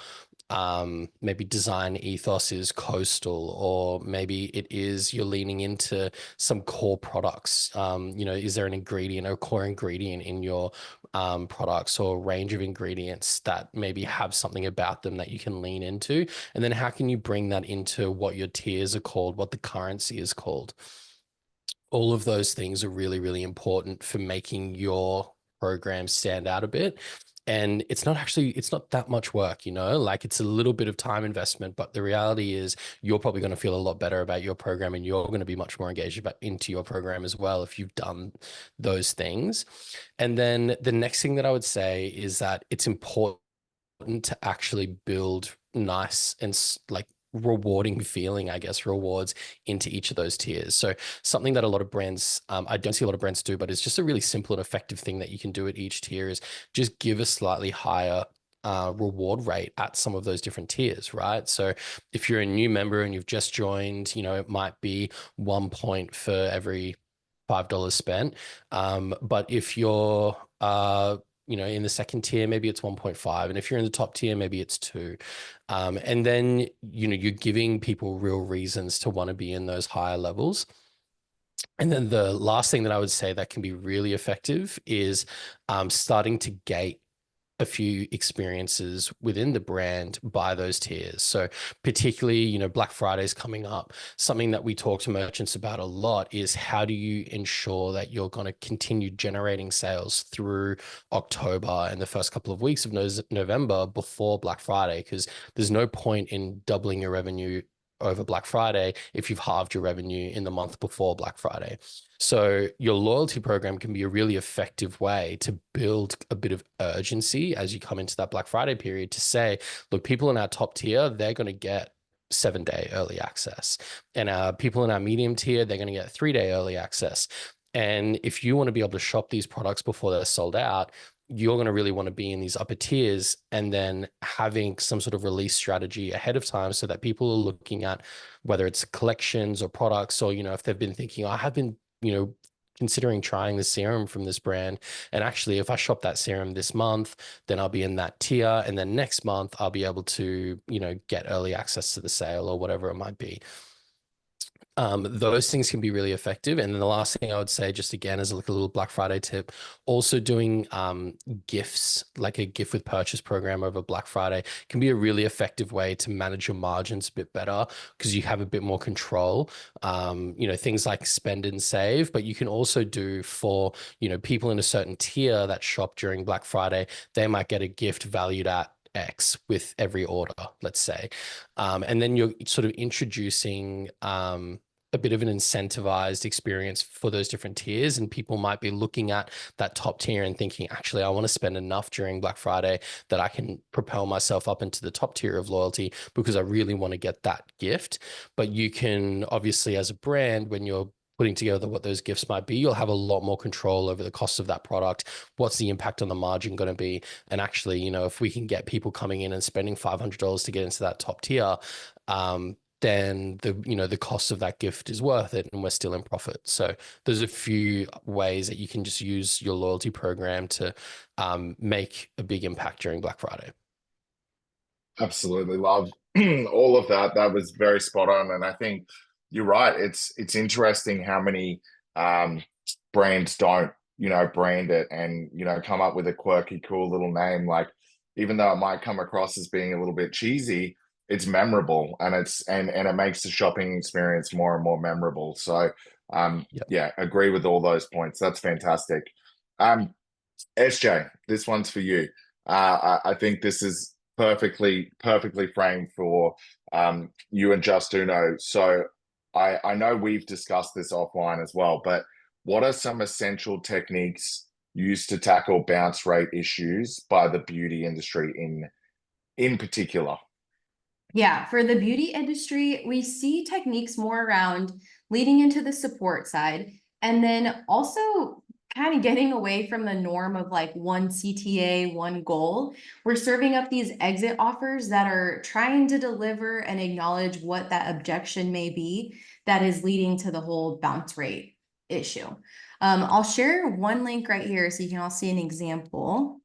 maybe design ethos is coastal, or maybe it is you're leaning into some core products. You know, is there an ingredient or core ingredient in your products, or a range of ingredients that maybe have something about them that you can lean into? And then how can you bring that into what your tiers are called, what the currency is called? All of those things are really, really important for making your program stand out a bit. And it's not that much work, you know, like it's a little bit of time investment, but the reality is you're probably going to feel a lot better about your program, and you're going to be much more engaged into your program as well if you've done those things. And then the next thing that I would say is that it's important to actually build nice and like rewarding feeling, I guess, rewards into each of those tiers. So something that a lot of brands, I don't see a lot of brands do, but it's just a really simple and effective thing that you can do at each tier, is just give a slightly higher reward rate at some of those different tiers, right? So if you're a new member and you've just joined, you know, it might be 1 point for every $5 spent. But if you're you know, in the second tier, maybe it's 1.5. And if you're in the top tier, maybe it's 2. And then, you know, you're giving people real reasons to want to be in those higher levels. And then the last thing that I would say that can be really effective is starting to gate a few experiences within the brand by those tiers. So particularly, you know, Black Friday's coming up. Something that we talk to merchants about a lot is how do you ensure that you're going to continue generating sales through October and the first couple of weeks of November before Black Friday? Because there's no point in doubling your revenue over Black Friday if you've halved your revenue in the month before Black Friday. So your loyalty program can be a really effective way to build a bit of urgency as you come into that Black Friday period to say, look, people in our top tier, they're going to get 7-day early access. And people in our medium tier, they're going to get 3-day early access. And if you want to be able to shop these products before they're sold out, you're going to really want to be in these upper tiers, and then having some sort of release strategy ahead of time so that people are looking at whether it's collections or products, or, you know, if they've been thinking, oh, I have been, you know, considering trying the serum from this brand. And actually, if I shop that serum this month, then I'll be in that tier. And then next month, I'll be able to, you know, get early access to the sale or whatever it might be. Those things can be really effective. And then the last thing I would say, just again, as a little Black Friday tip, also doing gifts, like a gift with purchase program over Black Friday, can be a really effective way to manage your margins a bit better because you have a bit more control. You know, things like spend and save, but you can also do for, you know, people in a certain tier that shop during Black Friday, they might get a gift valued at X with every order, let's say. And then you're sort of introducing a bit of an incentivized experience for those different tiers. And people might be looking at that top tier and thinking, actually, I want to spend enough during Black Friday that I can propel myself up into the top tier of loyalty because I really want to get that gift. But you can obviously, as a brand, when you're putting together what those gifts might be, you'll have a lot more control over the cost of that product. What's the impact on the margin going to be? And actually, you know, if we can get people coming in and spending $500 to get into that top tier, then the, you know, the cost of that gift is worth it and we're still in profit. So there's a few ways that you can just use your loyalty program to make a big impact during Black Friday. Absolutely love all of that. That was very spot on. And I think you're right. It's interesting how many brands don't, you know, brand it and, you know, come up with a quirky, cool little name. Like, even though it might come across as being a little bit cheesy, it's memorable, and and it makes the shopping experience more and more memorable. So Yep. yeah, agree with all those points. That's fantastic. SJ, this one's for you. I think this is perfectly framed for you and Justuno. So I know we've discussed this offline as well, but what are some essential techniques used to tackle bounce rate issues by the beauty industry in particular? Yeah, for the beauty industry, we see techniques more around leading into the support side, and then also kind of getting away from the norm of like one CTA, one goal. We're serving up these exit offers that are trying to deliver and acknowledge what that objection may be that is leading to the whole bounce rate issue. I'll share one link right here so you can all see an example.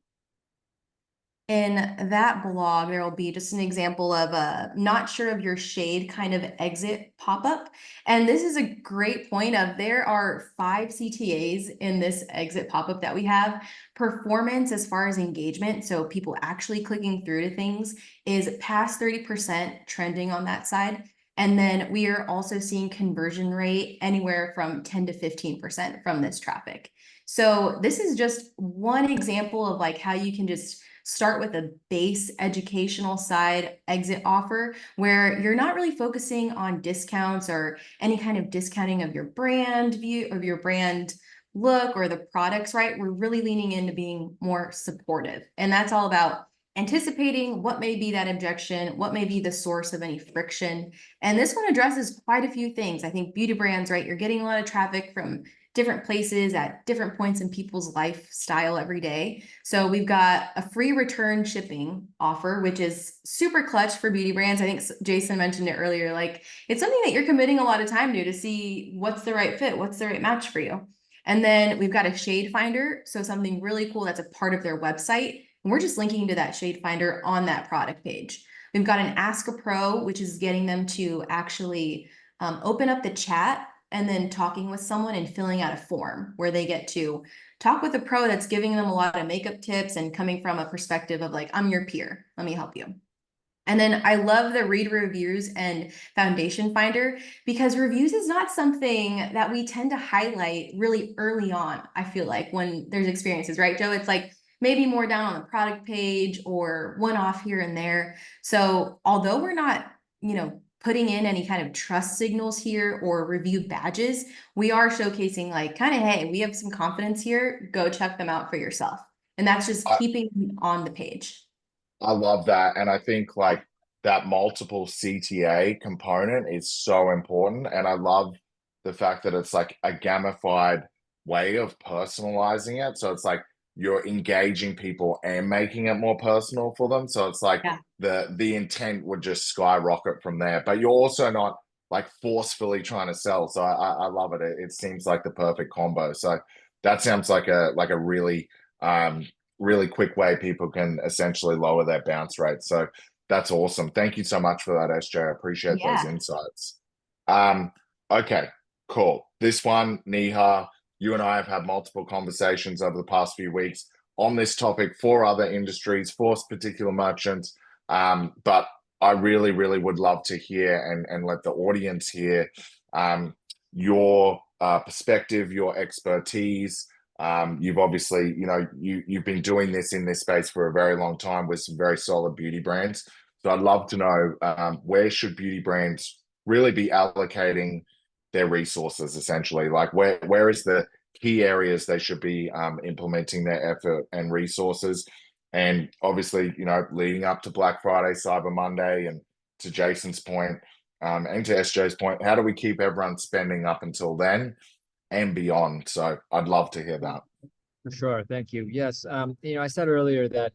In that blog, there will be just an example of a not sure of your shade kind of exit pop-up. And this is a great point of there are 5 CTAs in this exit pop-up that we have. Performance as far as engagement, so people actually clicking through to things, is past 30% trending on that side. And then we are also seeing conversion rate anywhere from 10 to 15% from this traffic. So this is just one example of like how you can just start with a base educational side exit offer where you're not really focusing on discounts or any kind of discounting of your brand view of your brand look or the products, right? We're really leaning into being more supportive. And that's all about anticipating what may be that objection, what may be the source of any friction. And this one addresses quite a few things. I think beauty brands, right? You're getting a lot of traffic from different places at different points in people's lifestyle every day. So we've got a free return shipping offer, which is super clutch for beauty brands. I think Jason mentioned it earlier. Like, it's something that you're committing a lot of time to see what's the right fit, what's the right match for you. And then we've got a shade finder. So something really cool that's a part of their website. And we're just linking to that shade finder on that product page. We've got an Ask a Pro, which is getting them to actually open up the chat and then talking with someone and filling out a form where they get to talk with a pro that's giving them a lot of makeup tips and coming from a perspective of like, I'm your peer, let me help you. And then I love the read reviews and foundation finder, because reviews is not something that we tend to highlight really early on. I feel like when there's experiences, right, Joe? It's like maybe more down on the product page or one off here and there. So although we're not, putting in any kind of trust signals here or review badges, we are showcasing like kind of, hey, we have some confidence here, go check them out for yourself. And that's just keeping them on the page. I love that. And I think like that multiple CTA component is so important. And I love the fact that it's like a gamified way of personalizing it. So it's like you're engaging people and making it more personal for them. So it's like the intent would just skyrocket from there. But you're also not like forcefully trying to sell. So I love it. It seems like the perfect combo. So that sounds like a really really quick way people can essentially lower their bounce rate. So that's awesome. Thank you so much for that, SJ. I appreciate those insights. Okay, cool. This one, Neha, you and I have had multiple conversations over the past few weeks on this topic for other industries, for particular merchants. But I really, really would love to hear and let the audience hear your perspective, your expertise. You've obviously, you've been doing this in this space for a very long time with some very solid beauty brands. So I'd love to know where should beauty brands really be allocating their resources, essentially? Like where is the key areas they should be implementing their effort and resources? And obviously, leading up to Black Friday, Cyber Monday, and to Jason's point, and to SJ's point, how do we keep everyone spending up until then and beyond? So I'd love to hear that. For sure. Thank you. Yes. I said earlier that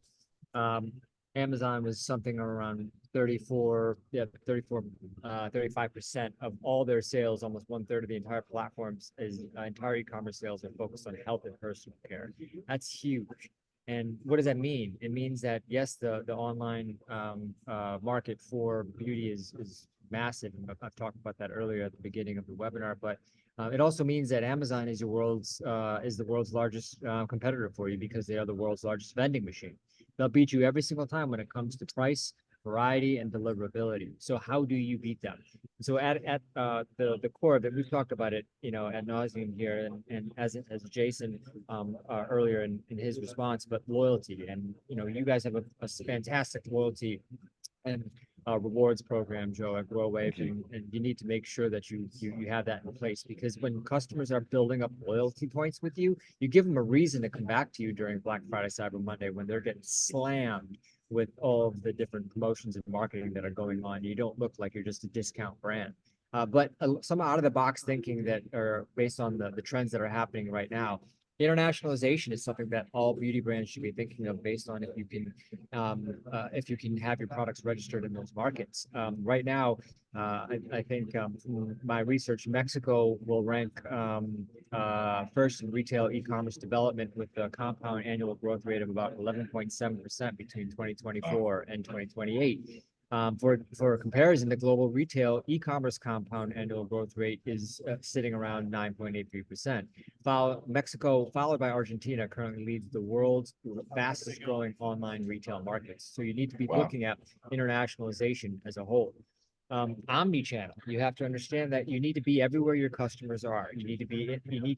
Amazon was something around 35% of all their sales. Almost 1/3 of the entire platforms entire e-commerce sales are focused on health and personal care. That's huge. And what does that mean? It means that yes, the online market for beauty is massive. I've talked about that earlier at the beginning of the webinar, but it also means that Amazon is the world's largest competitor for you, because they are the world's largest vending machine. They'll beat you every single time when it comes to price, variety, and deliverability. So how do you beat them? So at the core of it, we've talked about it, ad nauseum here, and as Jason earlier in his response, but loyalty. And you guys have a fantastic loyalty and rewards program, Joe, at Growave, and you need to make sure that you have that in place, because when customers are building up loyalty points with you, you give them a reason to come back to you during Black Friday, Cyber Monday, when they're getting slammed with all of the different promotions and marketing that are going on. You don't look like you're just a discount brand. But some out of the box thinking that are based on the trends that are happening right now. Internationalization is something that all beauty brands should be thinking of, based on if you can have your products registered in those markets. Right now, I think from my research, Mexico will rank first in retail e-commerce development with a compound annual growth rate of about 11.7% between 2024 and 2028. For comparison, the global retail e-commerce compound annual growth rate is sitting around 9.83%. Mexico, followed by Argentina, currently leads the world's fastest growing online retail markets. So you need to be looking at internationalization as a whole. Omni-channel. You have to understand that you need to be everywhere your customers are. You need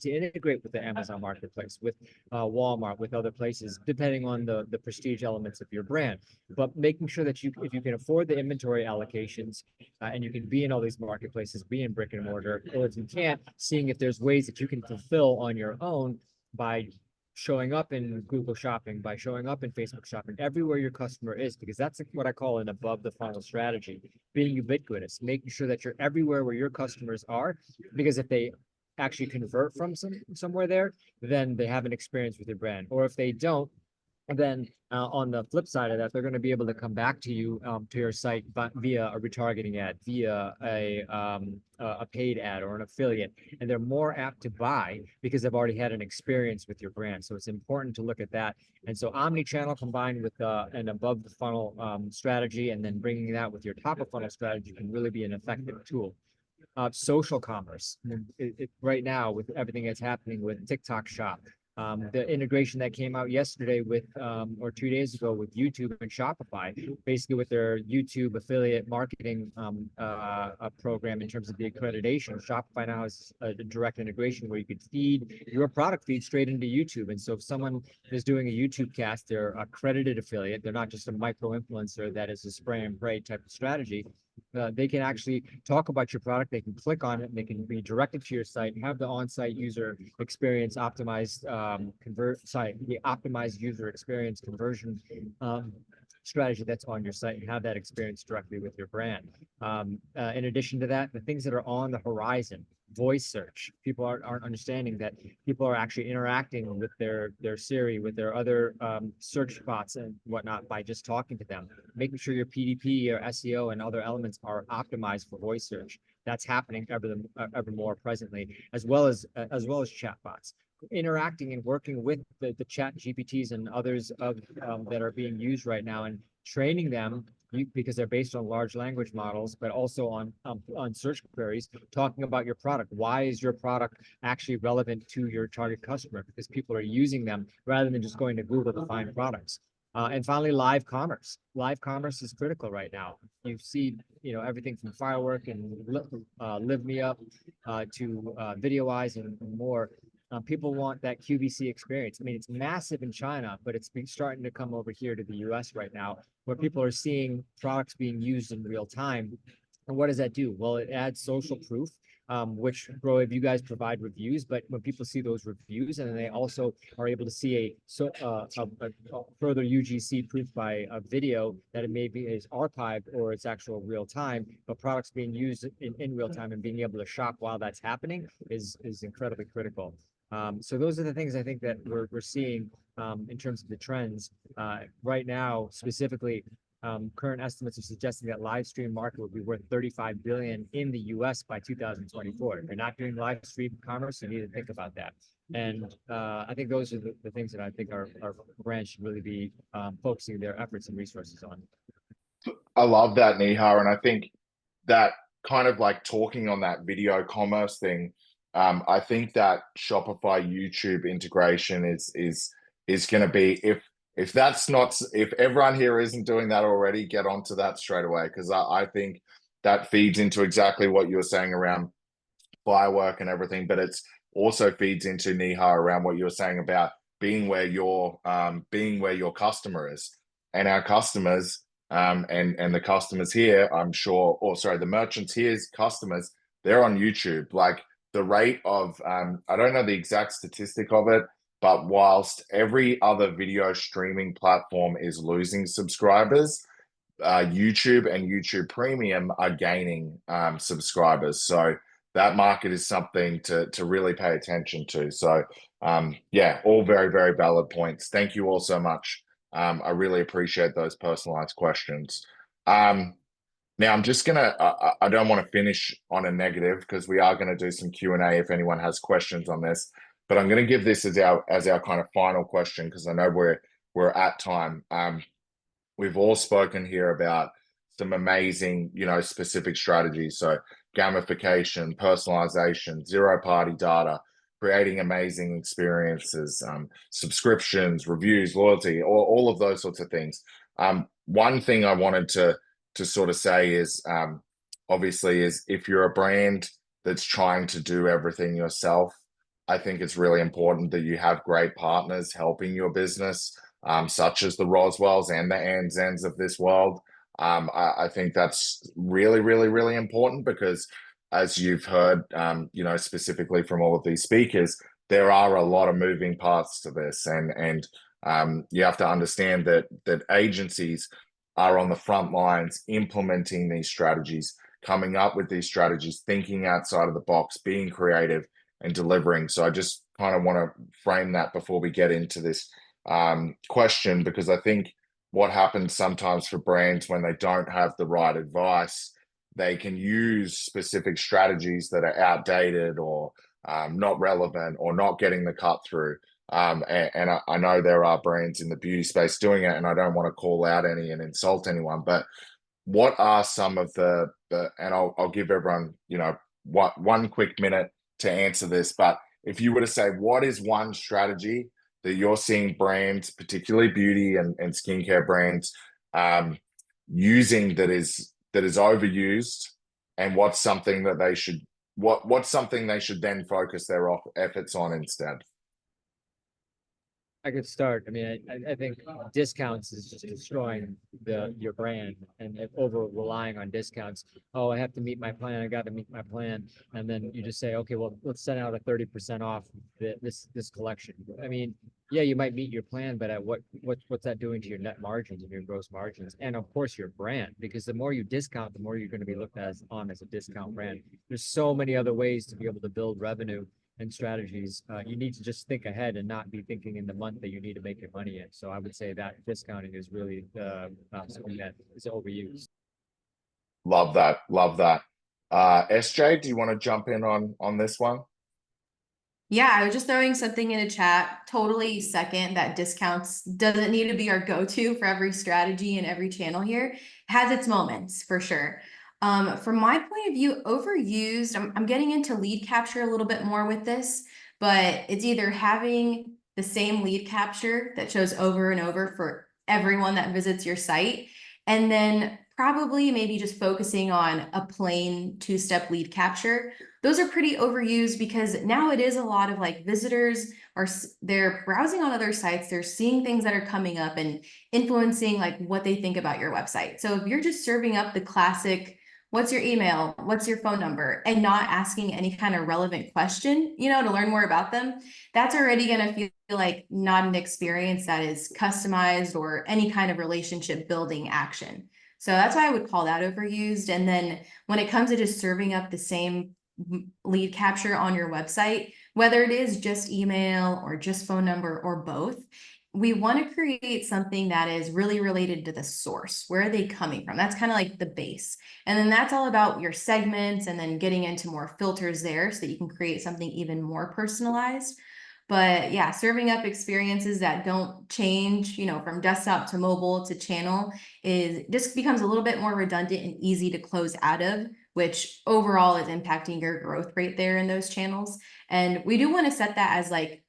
to integrate with the Amazon marketplace, with Walmart, with other places, depending on the prestige elements of your brand. But making sure that if you can afford the inventory allocations and you can be in all these marketplaces, be in brick and mortar, or if you can't, seeing if there's ways that you can fulfill on your own by showing up in Google Shopping, by showing up in Facebook Shopping, everywhere your customer is, because that's what I call an above the funnel strategy, being ubiquitous, making sure that you're everywhere where your customers are, because if they actually convert from somewhere there, then they have an experience with your brand. Or if they don't, then on the flip side of that, they're going to be able to come back to you to your site, but via a retargeting ad, via a paid ad or an affiliate, and they're more apt to buy because they've already had an experience with your brand. So it's important to look at that. And so omni-channel combined with an above the funnel strategy, and then bringing that with your top of funnel strategy, can really be an effective tool. social commerce. Right now, with everything that's happening with TikTok Shop, the integration that came out yesterday with, or 2 days ago with YouTube and Shopify, basically with their YouTube affiliate marketing program in terms of the accreditation. Shopify now has a direct integration where you could feed your product feed straight into YouTube. And so if someone is doing a YouTube cast, they're a accredited affiliate. They're not just a micro influencer that is a spray and pray type of strategy. They can actually talk about your product. They can click on it and they can be directed to your site and have the on-site user experience optimized, the optimized user experience conversion strategy that's on your site and have that experience directly with your brand. In addition to that, the things that are on the horizon, voice search. People aren't understanding that people are actually interacting with their Siri, with their other search bots and whatnot by just talking to them. Making sure your PDP or SEO and other elements are optimized for voice search. That's happening ever more presently, as well as chatbots. Interacting and working with the chat GPTs and others that are being used right now and training them because they're based on large language models, but also on search queries, talking about your product. Why is your product actually relevant to your target customer? Because people are using them rather than just going to Google to find products. And finally, live commerce. Live commerce is critical right now. You see, everything from Firework and Live Me Up to Videoize and more. People want that QVC experience. I mean, it's massive in China, but it's starting to come over here to the US right now, where people are seeing products being used in real time. And what does that do? Well, it adds social proof, which Growave, you guys provide reviews, but when people see those reviews and then they also are able to see a further UGC proof by a video that it maybe is archived or it's actual real time, but products being used in real time and being able to shop while that's happening is incredibly critical. So those are the things I think that we're seeing in terms of the trends right now. Specifically, current estimates are suggesting that live stream market will be worth $35 billion in the US by 2024. If you're not doing live stream commerce, you need to think about that. And I think those are the things that I think our brands should really be focusing their efforts and resources on. I love that, Nihar, and I think that kind of like talking on that video commerce thing. I think that Shopify YouTube integration is going to be, if everyone here isn't doing that already, get onto that straight away, because I think that feeds into exactly what you were saying around Firework and everything, but it's also feeds into, Nihar, around what you were saying about being where your customer is, and our customers and the customers here, I'm sure, or sorry, the merchants here's customers, they're on YouTube. Like, the rate of, I don't know the exact statistic of it, but whilst every other video streaming platform is losing subscribers, YouTube and YouTube Premium are gaining subscribers. So that market is something to really pay attention to. So yeah, all very, very valid points. Thank you all so much. I really appreciate those personalized questions. Now, I'm just going to, I don't want to finish on a negative, because we are going to do some Q&A if anyone has questions on this, but I'm going to give this as our kind of final question, because I know we're at time. We've all spoken here about some amazing, specific strategies. So gamification, personalization, zero-party data, creating amazing experiences, subscriptions, reviews, loyalty, all of those sorts of things. One thing I wanted to sort of say is, obviously, is if you're a brand that's trying to do everything yourself, I think it's really important that you have great partners helping your business, such as the Roswells and the Andzens of this world. I think that's really, really, really important, because as you've heard, specifically from all of these speakers, there are a lot of moving parts to this, and you have to understand that agencies are on the front lines implementing these strategies, coming up with these strategies, thinking outside of the box, being creative and delivering. So I just kind of want to frame that before we get into this question, because I think what happens sometimes for brands when they don't have the right advice, they can use specific strategies that are outdated or not relevant or not getting the cut through. And I know there are brands in the beauty space doing it, and I don't want to call out any and insult anyone, but what are some of the and I'll give everyone, one quick minute to answer this, but if you were to say, what is one strategy that you're seeing brands, particularly beauty and skincare brands, using that is overused, and what's something that they should what's something they should then focus their efforts on instead? I could start. I mean, I think discounts is just destroying your brand, and over relying on discounts. Oh, I have to meet my plan. I got to meet my plan, and then you just say, okay, well, let's send out a 30% off this collection. I mean, yeah, you might meet your plan, but at what's that doing to your net margins and your gross margins, and of course your brand? Because the more you discount, the more you're going to be looked at as a discount brand. There's so many other ways to be able to build revenue and strategies. You need to just think ahead and not be thinking in the month that you need to make your money in. So I would say that discounting is really something that is overused. Love that. Love that. SJ, do you want to jump in on this one? Yeah, I was just throwing something in a chat. Totally second that discounts doesn't need to be our go-to for every strategy and every channel here. It has its moments for sure. From my point of view, overused, I'm getting into lead capture a little bit more with this, but it's either having the same lead capture that shows over and over for everyone that visits your site, and then probably maybe just focusing on a plain two-step lead capture. Those are pretty overused because now it is a lot of like visitors they're browsing on other sites, they're seeing things that are coming up and influencing like what they think about your website. So if you're just serving up the classic, what's your email, what's your phone number, and not asking any kind of relevant question, you know, to learn more about them, that's already going to feel like not an experience that is customized or any kind of relationship building action. So that's why I would call that overused. And then when it comes to just serving up the same lead capture on your website, whether it is just email or just phone number or both, we want to create something that is really related to the source. Where are they coming from? That's kind of like the base. And then that's all about your segments and then getting into more filters there so that you can create something even more personalized. But yeah, serving up experiences that don't change, you know, from desktop to mobile to channel is just becomes a little bit more redundant and easy to close out of, which overall is impacting your growth rate there in those channels. And we do want to set that as like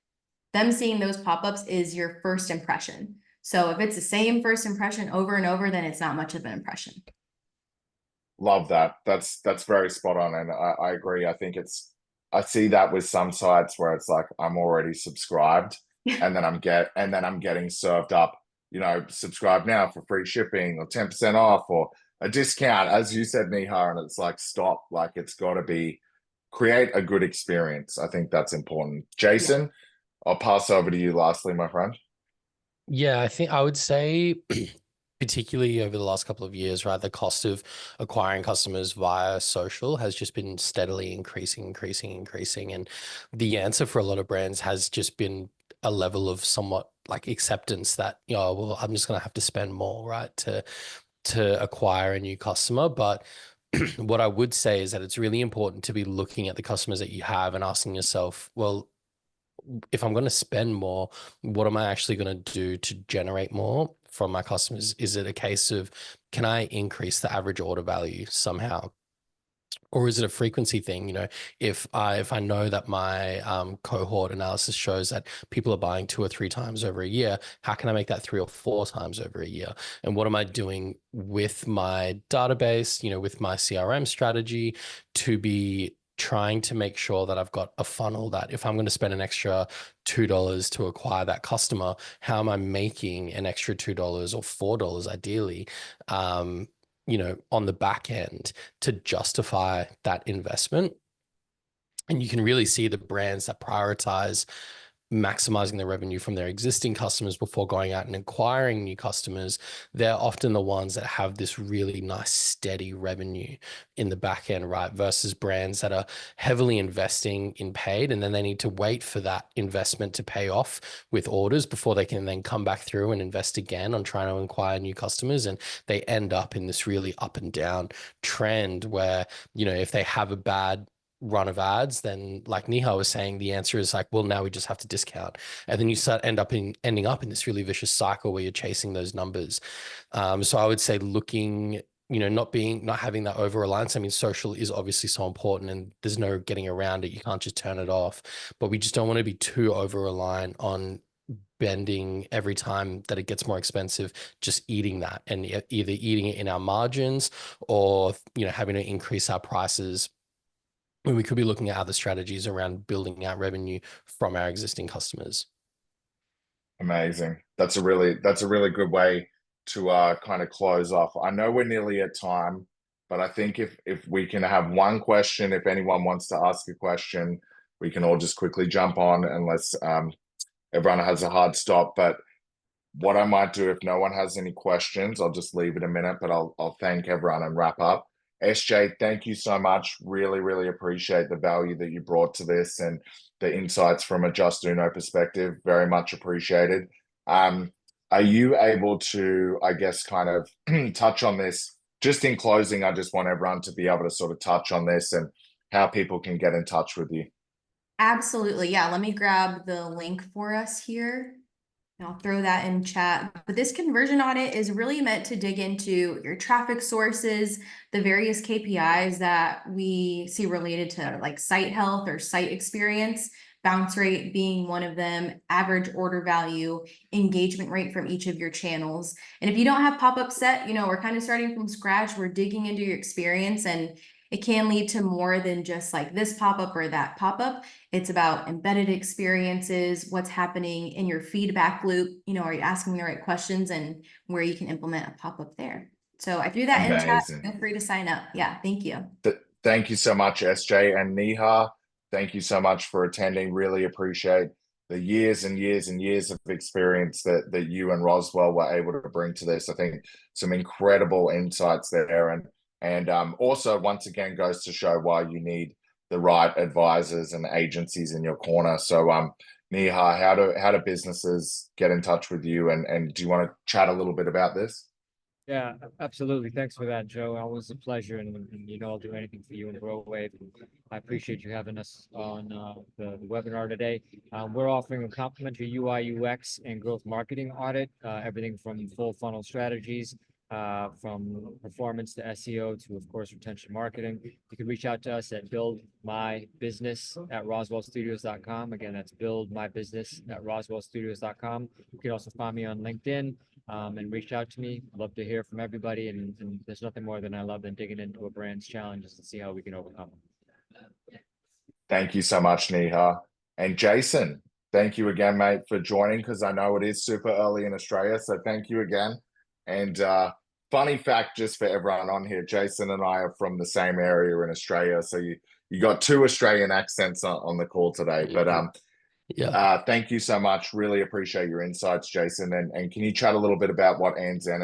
them seeing those pop-ups is your first impression. So if it's the same first impression over and over, then it's not much of an impression. Love that. That's very spot on. And I agree. I see that with some sites where it's like, I'm already subscribed and then I'm getting served up, you know, subscribe now for free shipping or 10% off or a discount, as you said, Nihar, and it's like, stop, like it's got to be, create a good experience. I think that's important. Jason, yeah. I'll pass over to you lastly, my friend. Yeah, I think I would say particularly over the last couple of years, right, the cost of acquiring customers via social has just been steadily increasing. And the answer for a lot of brands has just been a level of somewhat like acceptance that, you know, well, I'm just going to have to spend more, right, to acquire a new customer. But what I would say is that it's really important to be looking at the customers that you have and asking yourself, well, if I'm going to spend more, what am I actually going to do to generate more from my customers? Is it a case of, can I increase the average order value somehow? Or is it a frequency thing? You know, if I know that my cohort analysis shows that people are buying 2 or 3 times over a year, how can I make that 3 or 4 times over a year? And what am I doing with my database, you know, with my CRM strategy to be trying to make sure that I've got a funnel that if I'm going to spend an extra $2 to acquire that customer, how am I making an extra $2 or $4 ideally, you know, on the back end to justify that investment? And you can really see the brands that prioritize maximizing the revenue from their existing customers before going out and acquiring new customers. They're often the ones that have this really nice steady revenue in the back end, right? Versus brands that are heavily investing in paid, and then they need to wait for that investment to pay off with orders before they can then come back through and invest again on trying to acquire new customers. And they end up in this really up and down trend where, you know, if they have a bad run of ads, then like Nihar was saying, the answer is like, well, now we just have to discount. And then you ending up in this really vicious cycle where you're chasing those numbers. So I would say looking not having that over reliance. I mean, social is obviously so important and there's no getting around it. You can't just turn it off, but we just don't want to be too over reliant on bending every time that it gets more expensive, just eating that and either eating it in our margins or, having to increase our prices when we could be looking at other strategies around building out revenue from our existing customers. Amazing. That's a really good way to kind of close off. I know we're nearly at time, but I think if we can have one question, if anyone wants to ask a question, we can all just quickly jump on unless everyone has a hard stop. But what I might do if no one has any questions, I'll just leave it a minute, but I'll thank everyone and wrap up. SJ, thank you so much. Really, really appreciate the value that you brought to this and the insights from a Justuno perspective. Very much appreciated. Are you able to, I guess, kind of touch on this? Just in closing, I just want everyone to be able to sort of touch on this and how people can get in touch with you. Absolutely. Yeah, let me grab the link for us here. And I'll throw that in chat. But this conversion audit is really meant to dig into your traffic sources, the various KPIs that we see related to like site health or site experience, bounce rate being one of them, average order value, engagement rate from each of your channels. And if you don't have pop-up set, we're kind of starting from scratch. We're digging into your experience, and it can lead to more than just like this pop-up or that pop-up. It's about embedded experiences, what's happening in your feedback loop, are you asking the right questions, and where you can implement a pop-up there. So I threw that in chat. Feel free to sign up. Yeah, thank you. Thank you so much, SJ and Neha. Thank you so much for attending. Really appreciate the years and years and years of experience that you and Roswell were able to bring to this. I think some incredible insights there. And also, once again, goes to show why you need the right advisors and agencies in your corner. So, Neha, how do businesses get in touch with you? And do you want to chat a little bit about this? Yeah, absolutely. Thanks for that, Joe. Always a pleasure, and I'll do anything for you and Growave. I appreciate you having us on the webinar today. We're offering a complimentary UI, UX, and growth marketing audit, everything from full funnel strategies, from performance to SEO to, of course, retention marketing. You can reach out to us at buildmybusiness@roswellstudios.com. Again, that's buildmybusiness@roswellstudios.com. You can also find me on LinkedIn and reach out to me. I'd love to hear from everybody. And there's nothing more than I love than digging into a brand's challenges to see how we can overcome them. Thank you so much, Neha. And Jason, thank you again, mate, for joining, because I know it is super early in Australia. So thank you again. And funny fact, just for everyone on here, Jason and I are from the same area in Australia. So you got two Australian accents on the call today. But thank you so much. Really appreciate your insights, Jason. And can you chat a little bit about what Andzen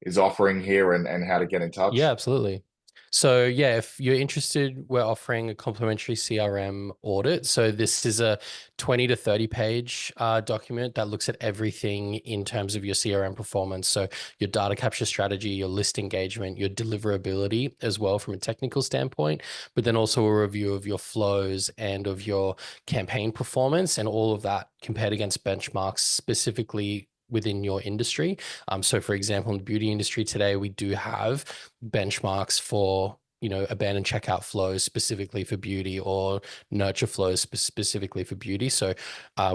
is offering here and how to get in touch? Yeah, absolutely. So yeah, if you're interested, we're offering a complimentary CRM audit. So this is a 20 to 30 page document that looks at everything in terms of your CRM performance. So your data capture strategy, your list engagement, your deliverability as well from a technical standpoint, but then also a review of your flows and of your campaign performance and all of that compared against benchmarks specifically within your industry. So for example, in the beauty industry today, we do have benchmarks for, abandoned checkout flows specifically for beauty or nurture flows specifically for beauty. So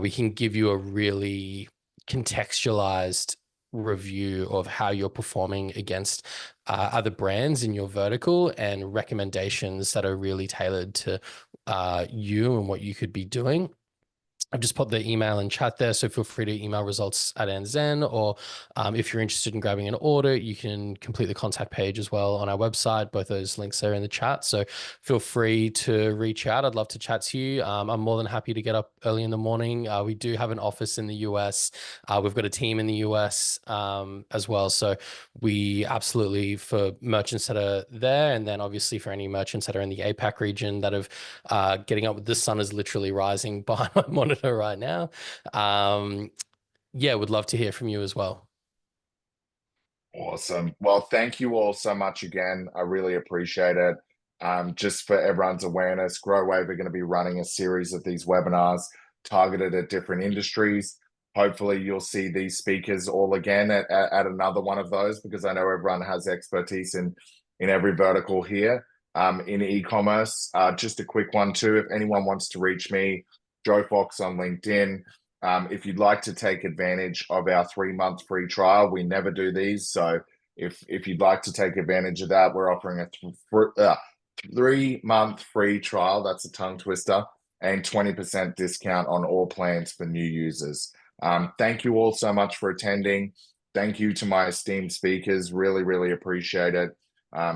we can give you a really contextualized review of how you're performing against other brands in your vertical and recommendations that are really tailored to you and what you could be doing. I've just put the email in chat there, so feel free to email results at Andzen, or if you're interested in grabbing an order, you can complete the contact page as well on our website. Both those links are in the chat, so feel free to reach out. I'd love to chat to you. I'm more than happy to get up early in the morning. We do have an office in the US. We've got a team in the US as well, so we absolutely, for merchants that are there, and then obviously for any merchants that are in the APAC region that have getting up, the sun is literally rising behind my monitor right now. Yeah, would love to hear from you as well. Awesome. Well, thank you all so much again. I really appreciate it. Just for everyone's awareness, Growave are going to be running a series of these webinars targeted at different industries. hopefully you'll see these speakers all again at another one of those, because I know everyone has expertise in every vertical here. In e-commerce, just a quick one too. If anyone wants to reach me, Joe Fox on LinkedIn. If you'd like to take advantage of our 3-month free trial, we never do these. So if you'd like to take advantage of that, we're offering a 3-month free trial. That's a tongue twister, and 20% discount on all plans for new users. Thank you all so much for attending. Thank you to my esteemed speakers. Really, really appreciate it.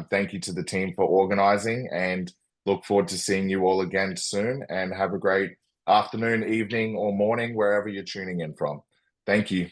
Thank you to the team for organizing, and look forward to seeing you all again soon, and have a great afternoon, evening, or morning, wherever you're tuning in from. Thank you.